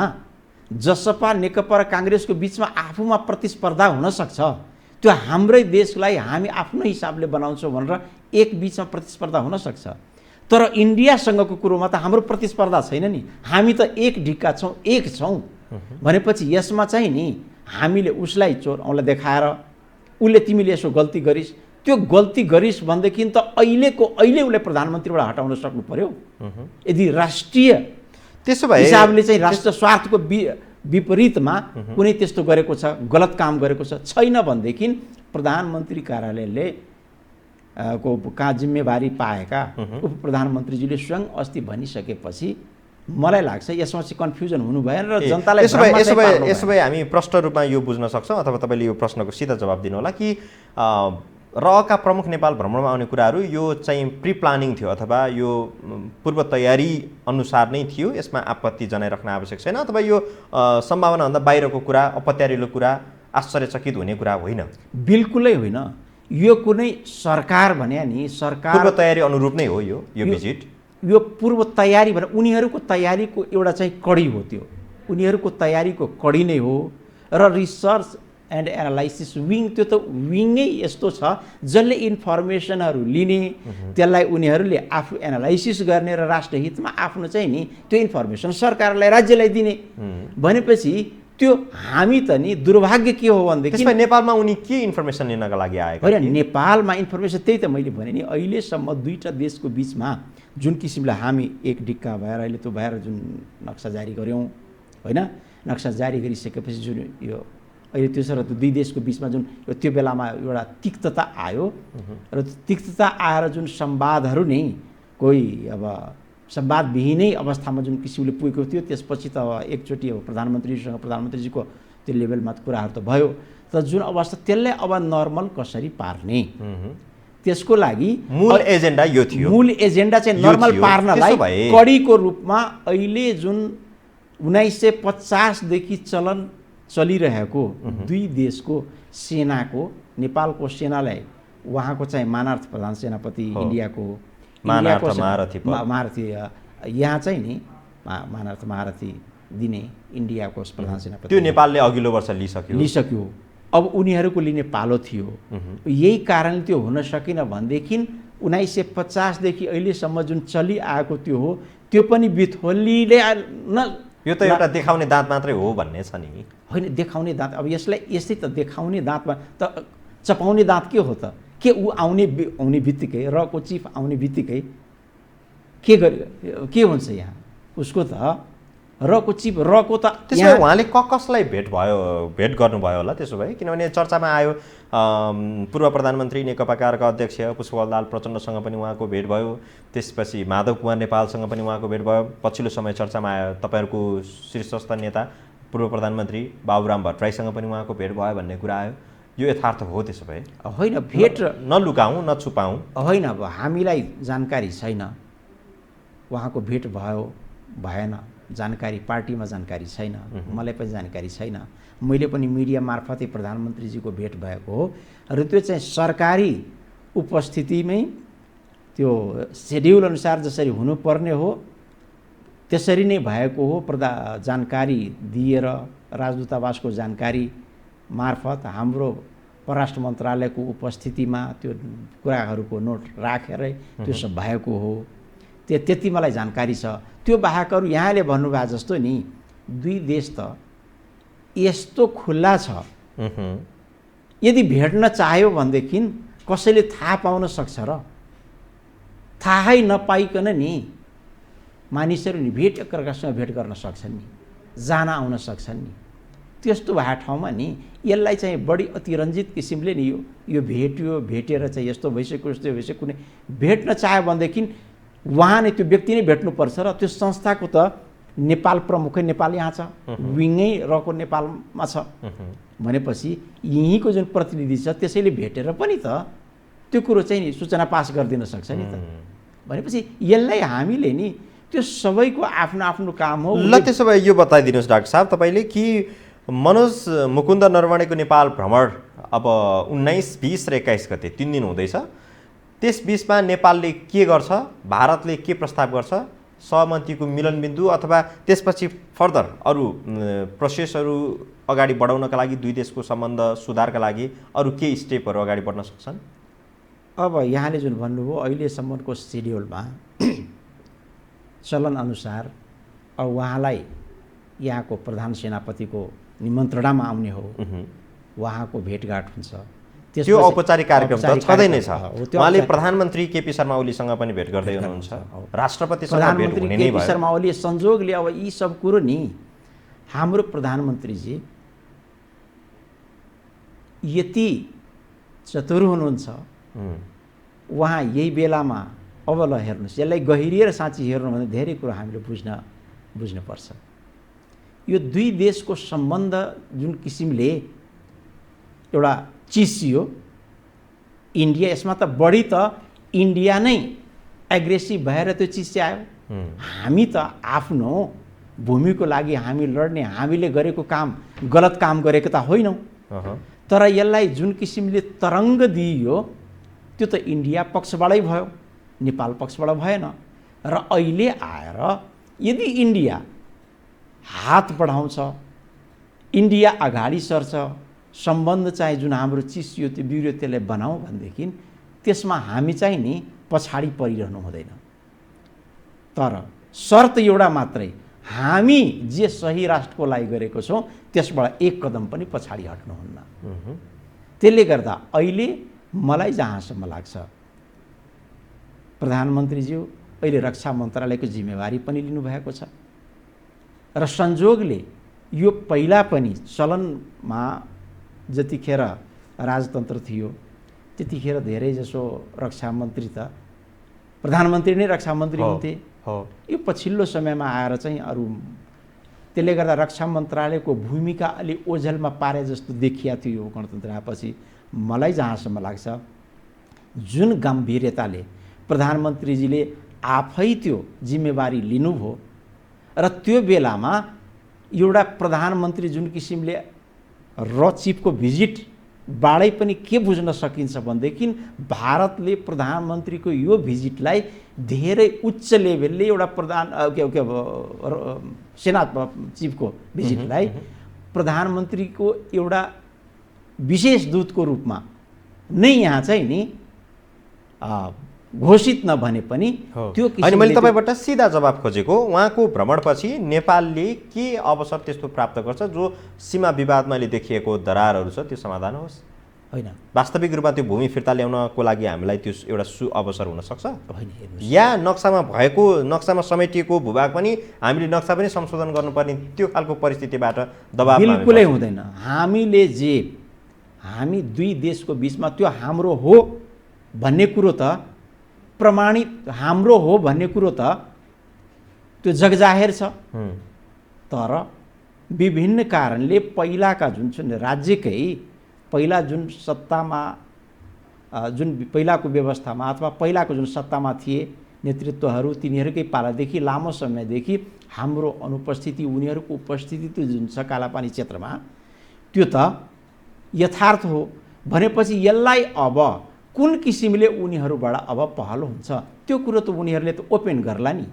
जसपा नेकपा र काङ्ग्रेसको बिचमा आफूमा प्रतिस्पर्धा हुन सक्छ, त्यो हाम्रै देशलाई हामी आफ्नो हिसाबले बनाउँछौँ भनेर एक बिचमा प्रतिस्पर्धा हुन सक्छ। तर इन्डियासँगको कुरोमा त हाम्रो प्रतिस्पर्धा छैन नि। हामी त एक ढिक्का छौँ, एक छौँ भनेपछि यसमा चाहिँ नि हामीले उसलाई चोरलाई देखाएर उसले तिमीले यसो गल्ती गरिस्, त्यो गल्ती गरिस् भनेदेखि त अहिले उसले प्रधानमन्त्रीबाट हटाउन सक्नु पर्यो। यदि राष्ट्रिय त्यसो भए हिसाबले चाहिँ राष्ट्र स्वार्थको विपरीतमा कुनै त्यस्तो गरेको छ, गलत काम गरेको छैन भनेदेखि प्रधानमन्त्री कार्यालयले को कहाँ जिम्मेवारी पाएका उप प्रधानमन्त्रीजीले स्वयं अस्ति भनिसकेपछि मलाई लाग्छ यसमा चाहिँ कन्फ्युजन हुनु भएन र जनतालाई यसो भए हामी प्रष्ट रूपमा यो बुझ्न सक्छौँ अथवा तपाईँले यो प्रश्नको सिधा जवाब दिनु होला कि रका प्रमुख नेपाल भ्रमणमा आउने कुराहरू यो चाहिँ प्री प्लानिङ थियो अथवा यो पूर्व तयारी अनुसार नै थियो, यसमा आपत्ति जनाइराख्न आवश्यक छैन, अथवा यो सम्भावनाभन्दा बाहिरको कुरा, अपत्यारिलो कुरा, आश्चर्यचकित हुने कुरा होइन? बिल्कुलै होइन। यो कुनै सरकार भने नि सरकार पूर्व तयारी अनुरूप नै हो यो भिजिट। यो पूर्व तयारी भने उनीहरूको तयारीको एउटा चाहिँ कडी हो, त्यो उनीहरूको तयारीको कडी नै हो। र रिसर्च एन्ड एनालाइसिस विङ, त्यो त विङै यस्तो छ जसले इन्फर्मेसनहरू लिने, त्यसलाई उनीहरूले आफू एनालाइसिस गर्ने र राष्ट्रहितमा आफ्नो चाहिँ नि त्यो इन्फर्मेसन सरकारलाई, राज्यलाई दिने। भनेपछि त्यो हामी त नि दुर्भाग्य के हो भनेदेखि त्यसमा नेपालमा उनी के इन्फर्मेसन लिनका लागि आएका होइन नेपालमा इन्फर्मेसन त्यही त मैले भने नि अहिलेसम्म दुईटा देशको बिचमा जुन किसिमले हामी एक डिक्का भएर अहिले त्यो भएर जुन नक्सा जारी गऱ्यौँ होइन नक्सा जारी गरिसकेपछि जुन यो अहिले त्यसो र त्यो दुई देशको बिचमा जुन त्यो बेलामा एउटा तिक्तता आयो र तिक्तता आएर जुन संवादहरू नै कोही अब संवादविहीनै अवस्थामा जुन किसिमले पुगेको थियो त्यसपछि त एकचोटि अब प्रधानमन्त्रीजीको त्यो लेभलमा कुराहरू त भयो तर जुन अवस्था त्यसलाई अब नर्मल कसरी पार्ने त्यसको लागि मूल एजेन्डा यो थियो मूल एजेन्डा चाहिँ नर्मल पार्नलाई कडीको रूपमा अहिले जुन 1950 देखि चलिरहेको दुई देशको सेनाको नेपालको सेनालाई उहाँको चाहिँ मानार्थ प्रधान सेनापति इन्डियाको महारथी यहाँ चाहिँ नि मानार्थ महारथी दिने इन्डियाको प्रधान सेनापति त्यो नेपालले अघिल्लो वर्ष लिसक्यो अब उनीहरूको लिने पालो थियो यही कारणले त्यो हुन सकेन भनेदेखि 1950 देखि अहिलेसम्म जुन चलिआएको त्यो हो त्यो पनि बिथोलीले यो त एउटा देखाउने दाँत मात्रै हो भन्ने छ नि होइन देखाउने दाँत अब यसलाई यस्तै त देखाउने दाँतमा त चपाउने दाँत के हो त के ऊ आउने बित्तिकै रको चिफ आउने बित्तिकै के हुन्छ यहाँ उसको त रको चिफ रको त त्यसो उहाँले कसलाई भेट गर्नुभयो होला त्यसो भए किनभने चर्चामा आयो पूर्व प्रधानमन्त्री नेकपा एमालेका अध्यक्ष पुष्पकमल प्रचण्डसँग पनि उहाँको भेट भयो त्यसपछि माधव कुमार नेपालसँग पनि उहाँको भेट भयो पछिल्लो समय चर्चामा आयो तपाईँहरूको शीर्षस्थ नेता पूर्व प्रधानमन्त्री बाबुराम भट्टराईसँग पनि उहाँको भेट भयो भन्ने कुरा आयो यो यथार्थ हो त्यसो भए होइन भेट नलुकाउँ नछुपाउँ होइन अब हामीलाई जानकारी छैन उहाँको भेट भयो भएन जानकारी पार्टीमा जानकारी छैन मलाई पनि जानकारी छैन मैले पनि मिडिया मार्फतै प्रधानमन्त्रीजीको भेट भएको हो र त्यो चाहिँ सरकारी उपस्थितिमै त्यो सेड्युल अनुसार जसरी हुनुपर्ने हो त्यसरी नै भएको हो जानकारी दिएर राजदूतावासको जानकारी मार्फत हाम्रो परराष्ट्र मन्त्रालयको उपस्थितिमा त्यो कुराहरूको नोट राखेरै त्यो सब भएको हो त्यति मलाई जानकारी छ त्यो बाहेकहरू यहाँले भन्नुभएको जस्तो नि दुई देश त यस्तो खुल्ला छ यदि भेट्न चाह्यो भनेदेखि कसैले थाहा पाउन सक्छ र थाहै नपाइकन नि मानिसहरू नि एकअर्कासँग भेट गर्न सक्छन् नि जान आउन सक्छन् नि त्यस्तो भएको ठाउँमा नि यसलाई चाहिँ बढी अतिरञ्जित किसिमले नि यो भेटेर चाहिँ यस्तो भइसक्यो कुनै भेट्न चाह्यो भनेदेखि उहाँ नै त्यो व्यक्ति नै भेट्नुपर्छ र त्यो संस्थाको त नेपाल प्रमुखै नेपाल यहाँ छ विङै रको नेपालमा छ भनेपछि यहीँको जुन प्रतिनिधि छ त्यसैले भेटेर पनि त त्यो कुरो चाहिँ नि सूचना पास गरिदिन सक्छ नि त भनेपछि यसलाई हामीले नि त्यो सबैको आफ्नो आफ्नो काम हो ल त्यसो भए यो बताइदिनुहोस् डाक्टर साहब तपाईँले कि मनोज मुकुन्द नरवणेको नेपाल भ्रमण अब 19, 20 र 21 गते 3 दिन हुँदैछ त्यस बीचमा नेपालले के गर्छ भारतले के प्रस्ताव गर्छ सहमतिको मिलनबिन्दु अथवा त्यसपछि फर्दर अरू प्रोसेसहरू अगाडि बढाउनका लागि दुई देशको सम्बन्ध सुधारका लागि अरू के स्टेपहरू अगाडि बढ्न सक्छन् अब यहाँले जुन भन्नुभयो अहिलेसम्मको सेड्युलमा चलन अनुसार अब उहाँलाई यहाँको प्रधान सेनापतिको निमन्त्रणामा आउने हो उहाँको भेटघाट हुन्छ त्यो औपचारिक कार्यक्रम त छँदै नै छ उहाँले प्रधानमन्त्री केपी शर्मा ओलीसँग पनि भेट गर्दै हुनुहुन्छ राष्ट्रपतिसँग भेट हुने नै भयो केपी शर्मा ओली संजोगले अब यी सब कुरो नि हाम्रो प्रधानमन्त्रीजी यति चतुर हुनुहुन्छ उहाँ यही बेलामा अब ल हेर्नुहोस् यसलाई गहिरिएर साँच्ची हेर्नु भने धेरै कुरो हामीले बुझ्नुपर्छ यो दुई देशको सम्बन्ध जुन किसिमले एउटा चिसियो इन्डिया यसमा त बढी त इन्डिया नै एग्रेसिभ भएर त्यो चिस्यायो हामी त आफ्नो भूमिको लागि हामी लड्ने हामीले गरेको काम गलत काम गरेको त होइनौँ तर यसलाई जुन किसिमले तरङ्ग दिइयो त्यो त इन्डिया पक्षबाटै भयो नेपाल पक्षबाट भएन र अहिले आएर यदि इन्डिया हात बढाउँछ इन्डिया अगाडि सर्छ सम्बन्ध चाहिँ जुन हाम्रो चिसियो त्यो बिग्रियो त्यसलाई बनाऊ भनेदेखि त्यसमा हामी चाहिँ नि पछाडि परिरहनु हुँदैन तर शर्त एउटा मात्रै हामी जे सही राष्ट्रको लागि गरेको छौँ त्यसबाट एक कदम पनि पछाडि हट्नुहुन्न। त्यसले गर्दा अहिले मलाई जहाँसम्म लाग्छ प्रधानमन्त्रीज्यू अहिले रक्षा मन्त्रालयको जिम्मेवारी पनि लिनुभएको छ र संजोगले यो पहिला पनि चलनमा जतिखेर राजतन्त्र थियो त्यतिखेर धेरैजसो रक्षा मन्त्री त प्रधानमन्त्री नै रक्षा मन्त्री हुन्थे। यो पछिल्लो समयमा आएर चाहिँ अरू त्यसले गर्दा रक्षा मन्त्रालयको भूमिका अलि ओझेलमा पारे जस्तो देखिया थियो यो गणतन्त्र आएपछि। मलाई जहाँसम्म लाग्छ जुन गम्भीरताले प्रधानमन्त्रीजीले आफै त्यो जिम्मेवारी लिनुभयो र त्यो बेलामा एउटा प्रधानमन्त्री जुन किसिमले चिफको भिजिट बाडै पनि के बुझ्न सकिन्छ भनेदेखि भारतले प्रधानमन्त्रीको यो भिजिटलाई धेरै उच्च लेभलले एउटा सेना चिफको भिजिटलाई प्रधानमन्त्रीको एउटा विशेष दूतको रूपमा नै यहाँ चाहिँ नि घोषित नभने पनि त्यो अनि मैले तपाईँबाट सिधा जवाब खोजेको उहाँको भ्रमणपछि नेपालले के अवसर त्यस्तो प्राप्त गर्छ जो सीमा विवादमा अहिले देखिएको दरारहरू छ त्यो समाधान होस्? होइन, वास्तविक रूपमा त्यो भूमि फिर्ता ल्याउनको लागि हामीलाई त्यो एउटा अवसर हुन सक्छ? होइन, या नक्सामा समेटिएको भूभाग पनि हामीले नक्सा पनि संशोधन गर्नुपर्ने त्यो खालको परिस्थितिबाट दबाव बिल्कुलै हुँदैन। हामी दुई देशको बिचमा त्यो हाम्रो हो भन्ने कुरो त प्रमाणित हाम्रो हो भन्ने कुरो त त्यो जगजाहेर छ। तर विभिन्न कारणले पहिलाका जुन राज्यकै पहिला जुन सत्तामा जुन पहिलाको व्यवस्थामा अथवा पहिलाको जुन सत्तामा थिए नेतृत्वहरू तिनीहरूकै पालादेखि लामो समयदेखि हाम्रो अनुपस्थिति उनीहरूको उपस्थिति त्यो जुन छ कालापानी क्षेत्रमा त्यो त यथार्थ हो भनेपछि यसलाई अब कुन किसिमले उनीहरूबाट अब पहल हुन्छ त्यो कुरो त उनीहरूले त ओपन गर्ला नि।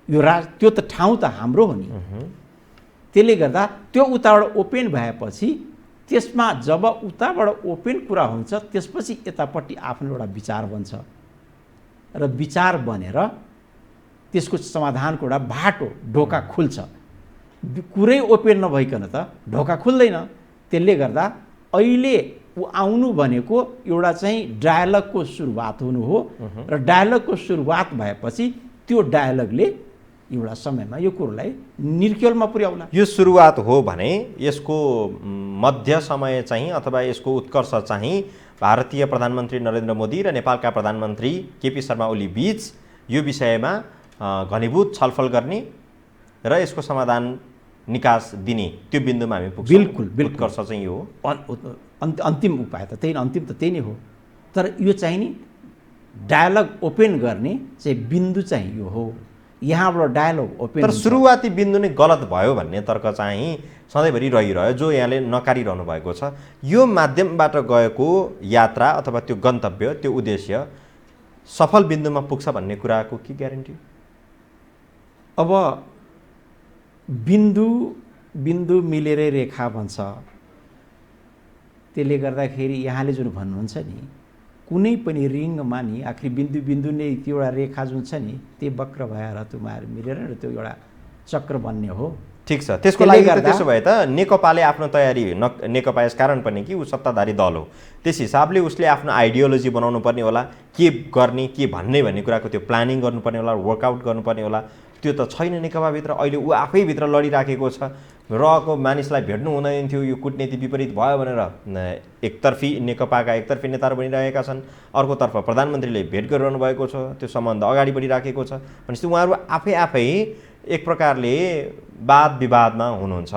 यो त्यो त ठाउँ त हाम्रो हो नि। त्यसले गर्दा त्यो उताबाट ओपन भएपछि त्यसमा जब उताबाट ओपन कुरा हुन्छ त्यसपछि यतापट्टि आफ्नो एउटा विचार बन्छ र विचार बनेर त्यसको समाधानको एउटा बाटो ढोका खुल्छ। कुरै ओपन नभइकन त ढोका खुल्दैन। त्यसले गर्दा अहिले आउनु भनेको एउटा चाहिँ डायलगको सुरुवात हुनु हो र डायलगको सुरुवात भएपछि त्यो डायलगले एउटा समयमा यो कुरोलाई निर्क्योलमा पुर्याउला। यो सुरुवात हो भने यसको मध्य समय चाहिँ अथवा यसको उत्कर्ष चाहिँ भारतीय प्रधानमन्त्री नरेन्द्र मोदी र नेपालका प्रधानमन्त्री केपी शर्मा ओली बीच यो विषयमा घनीभूत छलफल गर्ने र यसको समाधान निकास दिने त्यो बिन्दुमा हामी पुग्छौँ। बिल्कुल उत्कर्ष चाहिँ यो हो। अन्तिम उपाय त त्यही अन्तिम त त्यही नै हो। तर यो चाहिँ नि डायलग ओपन गर्ने चाहिँ बिन्दु चाहिँ यो हो। यहाँबाट डायलग ओपन तर सुरुवाती बिन्दु नै गलत भयो भन्ने तर्क चाहिँ सधैँभरि रहिरह्यो जो यहाँले नकारिरहनु भएको छ। यो माध्यमबाट गएको यात्रा अथवा त्यो गन्तव्य त्यो उद्देश्य सफल बिन्दुमा पुग्छ भन्ने कुराको के ग्यारेन्टी? अब बिन्दु मिलेरै रेखा भन्छ। त्यसले गर्दाखेरि यहाँले जुन भन्नुहुन्छ नि कुनै पनि रिङमा नि आखिर बिन्दु नै त्यो एउटा रेखा जुन छ नि त्यो वक्र भएर तुम्हाहरू मिलेर त्यो एउटा चक्र बन्ने हो। ठिक छ। त्यसको लागि त्यसो भए त नेकपाले आफ्नो तयारी नेकपा यस कारण पनि कि ऊ सत्ताधारी दल हो त्यस हिसाबले उसले आफ्नो आइडियोलोजी बनाउनु पर्ने होला के गर्ने के भन्ने भन्ने कुराको त्यो प्लानिङ गर्नुपर्ने होला वर्कआउट गर्नुपर्ने होला। त्यो त छैन नेकपाभित्र। अहिले ऊ आफैभित्र लडिराखेको छ। रहेको मानिसलाई भेट्नु हुँदैन थियो यो कूटनीति विपरीत भयो भनेर एकतर्फी नेकपाका एकतर्फी नेताहरू बनिरहेका छन्। अर्कोतर्फ प्रधानमन्त्रीले भेट गरिरहनु भएको छ। त्यो सम्बन्ध अगाडि बढिराखेको छ भनेपछि उहाँहरू आफै एक प्रकारले वाद विवादमा हुनुहुन्छ।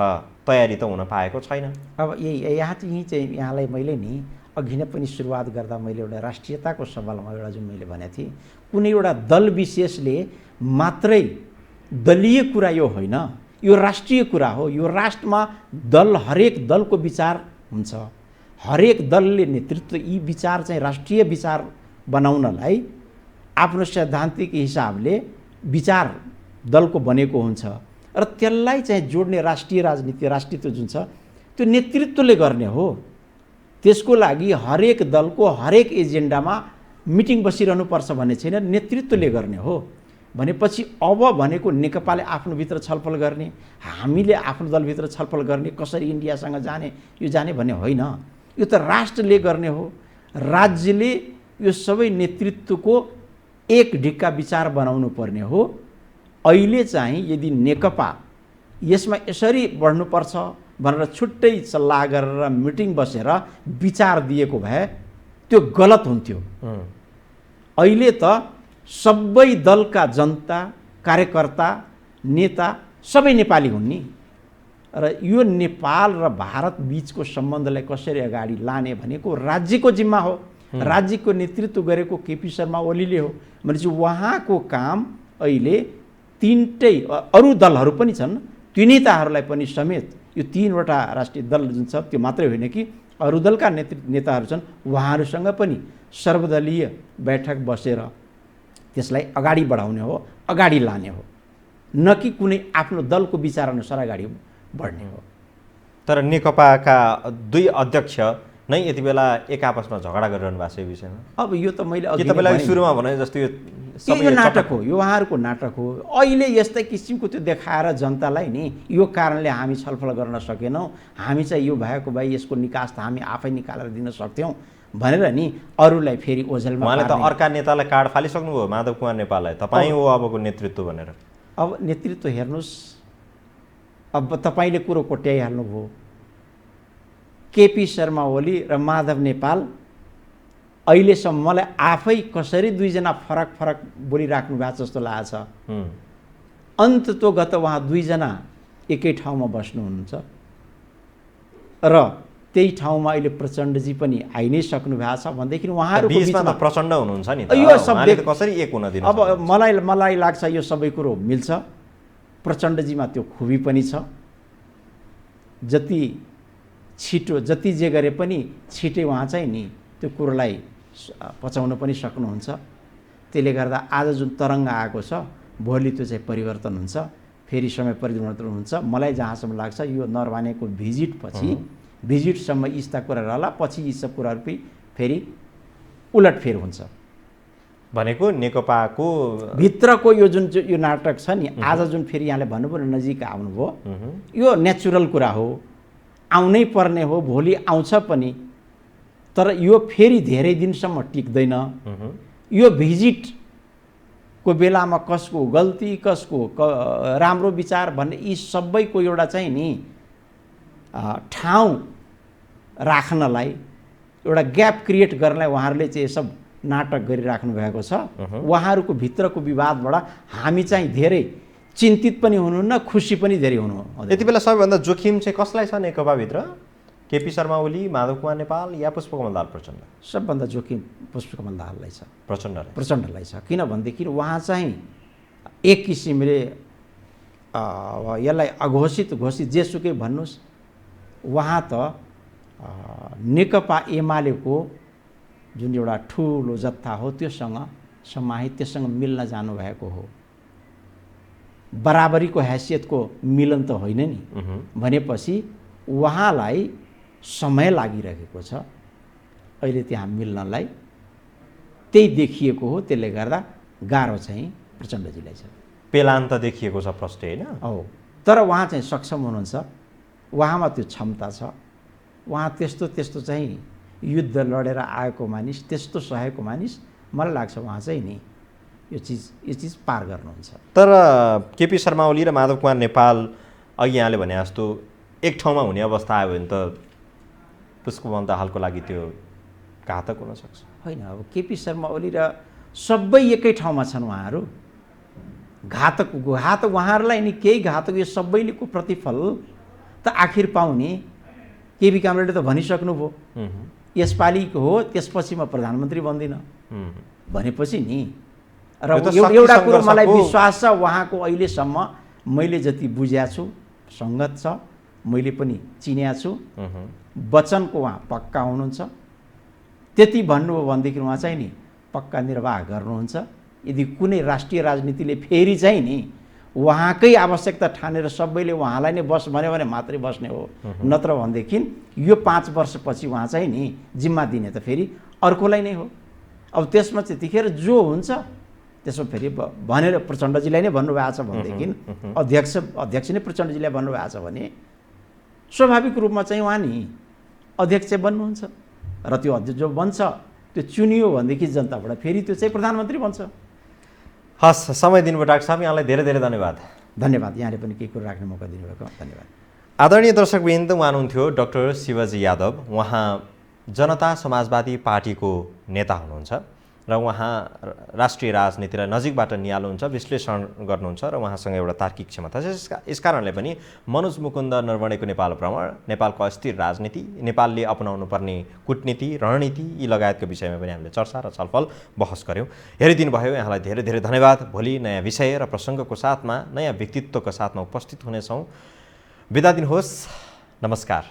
तयारी त हुन पाएको छैन। अब यही चाहिँ यहाँलाई मैले नि अघि नै पनि सुरुवात गर्दा मैले एउटा राष्ट्रियताको सवालमा एउटा जुन मैले भनेको थिएँ कुनै एउटा दल विशेषले मात्रै दलीय कुरा यो होइन यो राष्ट्रिय कुरा हो। यो राष्ट्रमा हरेक दलको विचार हुन्छ। हरेक दलले नेतृत्व यी विचार चाहिँ राष्ट्रिय विचार बनाउनलाई आफ्नो सैद्धान्तिक हिसाबले विचार दलको बनेको हुन्छ र त्यसलाई चाहिँ जोड्ने राष्ट्रिय राजनीति राष्ट्रियत्व जुन छ त्यो नेतृत्वले गर्ने हो। त्यसको लागि हरेक दलको हरेक एजेन्डामा मिटिङ बसिरहनुपर्छ भन्ने छैन। नेतृत्वले गर्ने हो। भनेपछि अब भनेको नेकपाले आफ्नो भित्र छलफल गर्ने, हामीले आफ्नो दलभित्र छलफल गर्ने, कसरी इन्डियासँग जाने, यो जाने भन्ने होइन। यो त राष्ट्रले गर्ने हो। राज्यले यो सबै नेतृत्वको एक ढिक्का विचार बनाउनु पर्ने हो। अहिले चाहिँ यदि नेकपा यसमा यसरी बढ्नुपर्छ भनेर छुट्टै सल्लाह गरेर मिटिङ बसेर विचार दिएको भए त्यो गलत हुन्थ्यो। अहिले त सबै दलका जनता, कार्यकर्ता, नेता सबै नेपाली हुन् नि। र यो नेपाल र भारत बीचको सम्बन्धलाई कसरी अगाडि लाने भनेको राज्यको जिम्मा हो। राज्यको नेतृत्व गरेको केपी शर्मा ओलीले हो। भनेपछि उहाँको काम अहिले तीनटै अरू दलहरू पनि छन्, ती नेताहरूलाई पनि समेत, यो तीनवटा राष्ट्रिय दल जुन छ त्यो मात्रै होइन कि अरू दलका नेताहरू छन्, उहाँहरूसँग पनि सर्वदलीय बैठक बसेर त्यसलाई अगाडि बढाउने हो, अगाडि लाने हो, न कि कुनै आफ्नो दलको विचारअनुसार अगाडि बढ्ने हो। तर नेकपाका दुई अध्यक्ष नै यति बेला एक आपसमा झगडा गरिरहनु भएको छ यो विषयमा। अब यो त मैले अघि तपाईँलाई सुरुमा भने जस्तो यो नाटक हो, यो उहाँहरूको नाटक हो। अहिले यस्तै किसिमको त्यो देखाएर जनतालाई नि यो कारणले हामी छलफल गर्न सकेनौँ, हामी चाहिँ यो भएको भए यसको निकास त हामी आफै निकालेर दिन सक्थ्यौँ भनेर नि अरूलाई फेरि ओझेलमा उहाँले त अर्का नेतालाई कार्ड फालिसक्नुभयो, माधव कुमार नेपाललाई। तपाईँ हो अबको नेतृत्व भनेर। अब नेतृत्व हेर्नुहोस्, अब तपाईँले कुरो कोट्याइहाल्नुभयो। केपी शर्मा ओली र माधव नेपाल अहिलेसम्म मलाई आफै कसरी दुईजना फरक फरक बोलिराख्नु भएको जस्तो लागेको छ। अन्ततोगत उहाँ दुईजना एकै ठाउँमा बस्नुहुन्छ र त्यही ठाउँमा अहिले प्रचण्डजी पनि आइ नै सक्नु भएको छ भनेदेखि उहाँहरूको बिचमा त प्रचण्ड हुनुहुन्छ नि त, यो सबै कसरी एक हुन दिनु? अब मलाई लाग्छ यो सबै कुरो मिल्छ। प्रचण्डजीमा त्यो खुबी पनि छ, जति छिटो जति जे गरे पनि छिटै उहाँ चाहिँ नि त्यो कुरोलाई पचाउन पनि सक्नुहुन्छ। त्यसले गर्दा आज जुन तरङ्ग आएको छ भोलि त्यो चाहिँ परिवर्तन हुन्छ, फेरि समय परिवर्तन हुन्छ। मलाई जहाँसम्म लाग्छ यो नरवानेको भिजिटपछि, भिजिटसम्म यस्ता कुरा रहला, पछि यी सब कुराहरू पनि फेरि उलटफेर हुन्छ। भनेको नेकपाको भित्रको यो जुन यो नाटक छ नि, आज जुन फेरि यहाँले भन्नुभयो नजिक आउनुभयो, यो नेचुरल कुरा हो, आउनै पर्ने हो, भोलि आउँछ पनि। तर यो फेरि धेरै दिनसम्म टिक्दैन। यो भिजिटको बेलामा कसको गल्ती, कसको राम्रो विचार भन्ने यी सबैको एउटा चाहिँ नि ठाउँ राख्नलाई, एउटा ग्याप क्रिएट गर्नलाई उहाँहरूले चाहिँ सब नाटक गरिराख्नु भएको छ। उहाँहरूको भित्रको विवादबाट हामी चाहिँ धेरै चिन्तित पनि हुनुहुन्न, खुसी पनि धेरै हुनु। यति बेला सबैभन्दा जोखिम चाहिँ कसलाई छ नेकपाभित्र? केपी शर्मा ओली, माधव कुमार नेपाल या पुष्पकमल दाहाल प्रचण्ड? सबभन्दा जोखिम पुष्पकमल दाहाललाई छ, प्रचण्डलाई छ। किनभनेदेखि उहाँ चाहिँ एक किसिमले यसलाई घोषित जेसुकै भन्नुहोस्, उहाँ त नेकपा एमालेको जुन एउटा ठुलो जत्था हो त्योसँग समाहित, त्योसँग मिल्न जानुभएको हो। बराबरीको हैसियतको मिलन त होइन नि। भनेपछि उहाँलाई समय लागिरहेको छ अहिले त्यहाँ मिल्नलाई, त्यही देखिएको हो। त्यसले गर्दा गाह्रो चाहिँ प्रचण्डजीलाई छ। पेलान त देखिएको छ प्रष्ट, होइन? हो, तर उहाँ चाहिँ सक्षम हुनुहुन्छ, उहाँमा त्यो क्षमता छ। उहाँ त्यस्तो चाहिँ युद्ध लडेर आएको मानिस, त्यस्तो सहेको मानिस, मलाई लाग्छ उहाँ चाहिँ नि यो चिज पार गर्नुहुन्छ। तर केपी शर्मा ओली र माधव कुमार नेपाल अघि यहाँले भने जस्तो एक ठाउँमा हुने अवस्था आयो भने त पुष्पकमल दाहालको लागि त्यो घातक हुनसक्छ, होइन? अब केपी शर्मा ओली र सबै एकै ठाउँमा छन् उहाँहरू, घातक उहाँहरूलाई नि केही घातक, यो सबैको प्रतिफल त आखिर पाउने केपी कामरेडले त भनिसक्नुभयो, यसपालिको हो, त्यसपछि म प्रधानमन्त्री बन्दिनँ भनेपछि नि। र एउटा कुरो मलाई विश्वास छ, उहाँको अहिलेसम्म मैले जति बुझेको छु सङ्गत छ, मैले पनि चिनेको छु, वचनको उहाँ पक्का हुनुहुन्छ। त्यति भन्नुभयो भनेदेखि उहाँ चाहिँ नि पक्का निर्वाह गर्नुहुन्छ। यदि कुनै राष्ट्रिय राजनीतिले फेरि चाहिँ नि उहाँकै आवश्यकता ठानेर सबैले उहाँलाई नै बस भन्यो भने मात्रै बस्ने हो, नत्र भनेदेखि यो 5 वर्षपछि उहाँ चाहिँ नि जिम्मा दिने त फेरि अर्कोलाई नै हो। अब त्यसमा चाहिँ त्यतिखेर जो हुन्छ त्यसमा फेरि भनेर प्रचण्डजीलाई नै भन्नुभएको छ भनेदेखि अध्यक्ष नै प्रचण्डजीलाई भन्नुभएको छ भने स्वाभाविक रूपमा चाहिँ उहाँ नि अध्यक्ष बन्नुहुन्छ र त्यो अध्यक्ष जो बन्छ त्यो चुनियो भनेदेखि जनताबाट फेरि त्यो चाहिँ प्रधानमन्त्री बन्छ। हस्, समय दिनुभयो डाक्टर साहब, यहाँलाई धेरै धेरै धन्यवाद। धन्यवाद, यहाँले पनि केही कुरो राख्ने मौका दिनुभएको धन्यवाद। आदरणीय दर्शकवृन्द, उहाँ हुनुहुन्थ्यो डाक्टर शिवजी यादव। उहाँ जनता समाजवादी पार्टीको नेता हुनुहुन्छ र उहाँ राष्ट्रिय राजनीतिलाई नजिकबाट निहाल्नुहुन्छ, विश्लेषण गर्नुहुन्छ र उहाँसँग एउटा तार्किक क्षमता छ। यस कारणले पनि मनोज मुकुन्द नरवणेको नेपाल भ्रमण, नेपालको अस्थिर राजनीति, नेपालले अपनाउनु पर्ने कूटनीति, रणनीति यी लगायतको विषयमा पनि हामीले चर्चा र छलफल बहस गऱ्यौँ। हेरिदिनु भयो, यहाँलाई धेरै धेरै धन्यवाद। भोलि नयाँ विषय र प्रसङ्गको साथमा, नयाँ व्यक्तित्वको साथमा उपस्थित हुनेछौँ। बिदा दिनुहोस्, नमस्कार।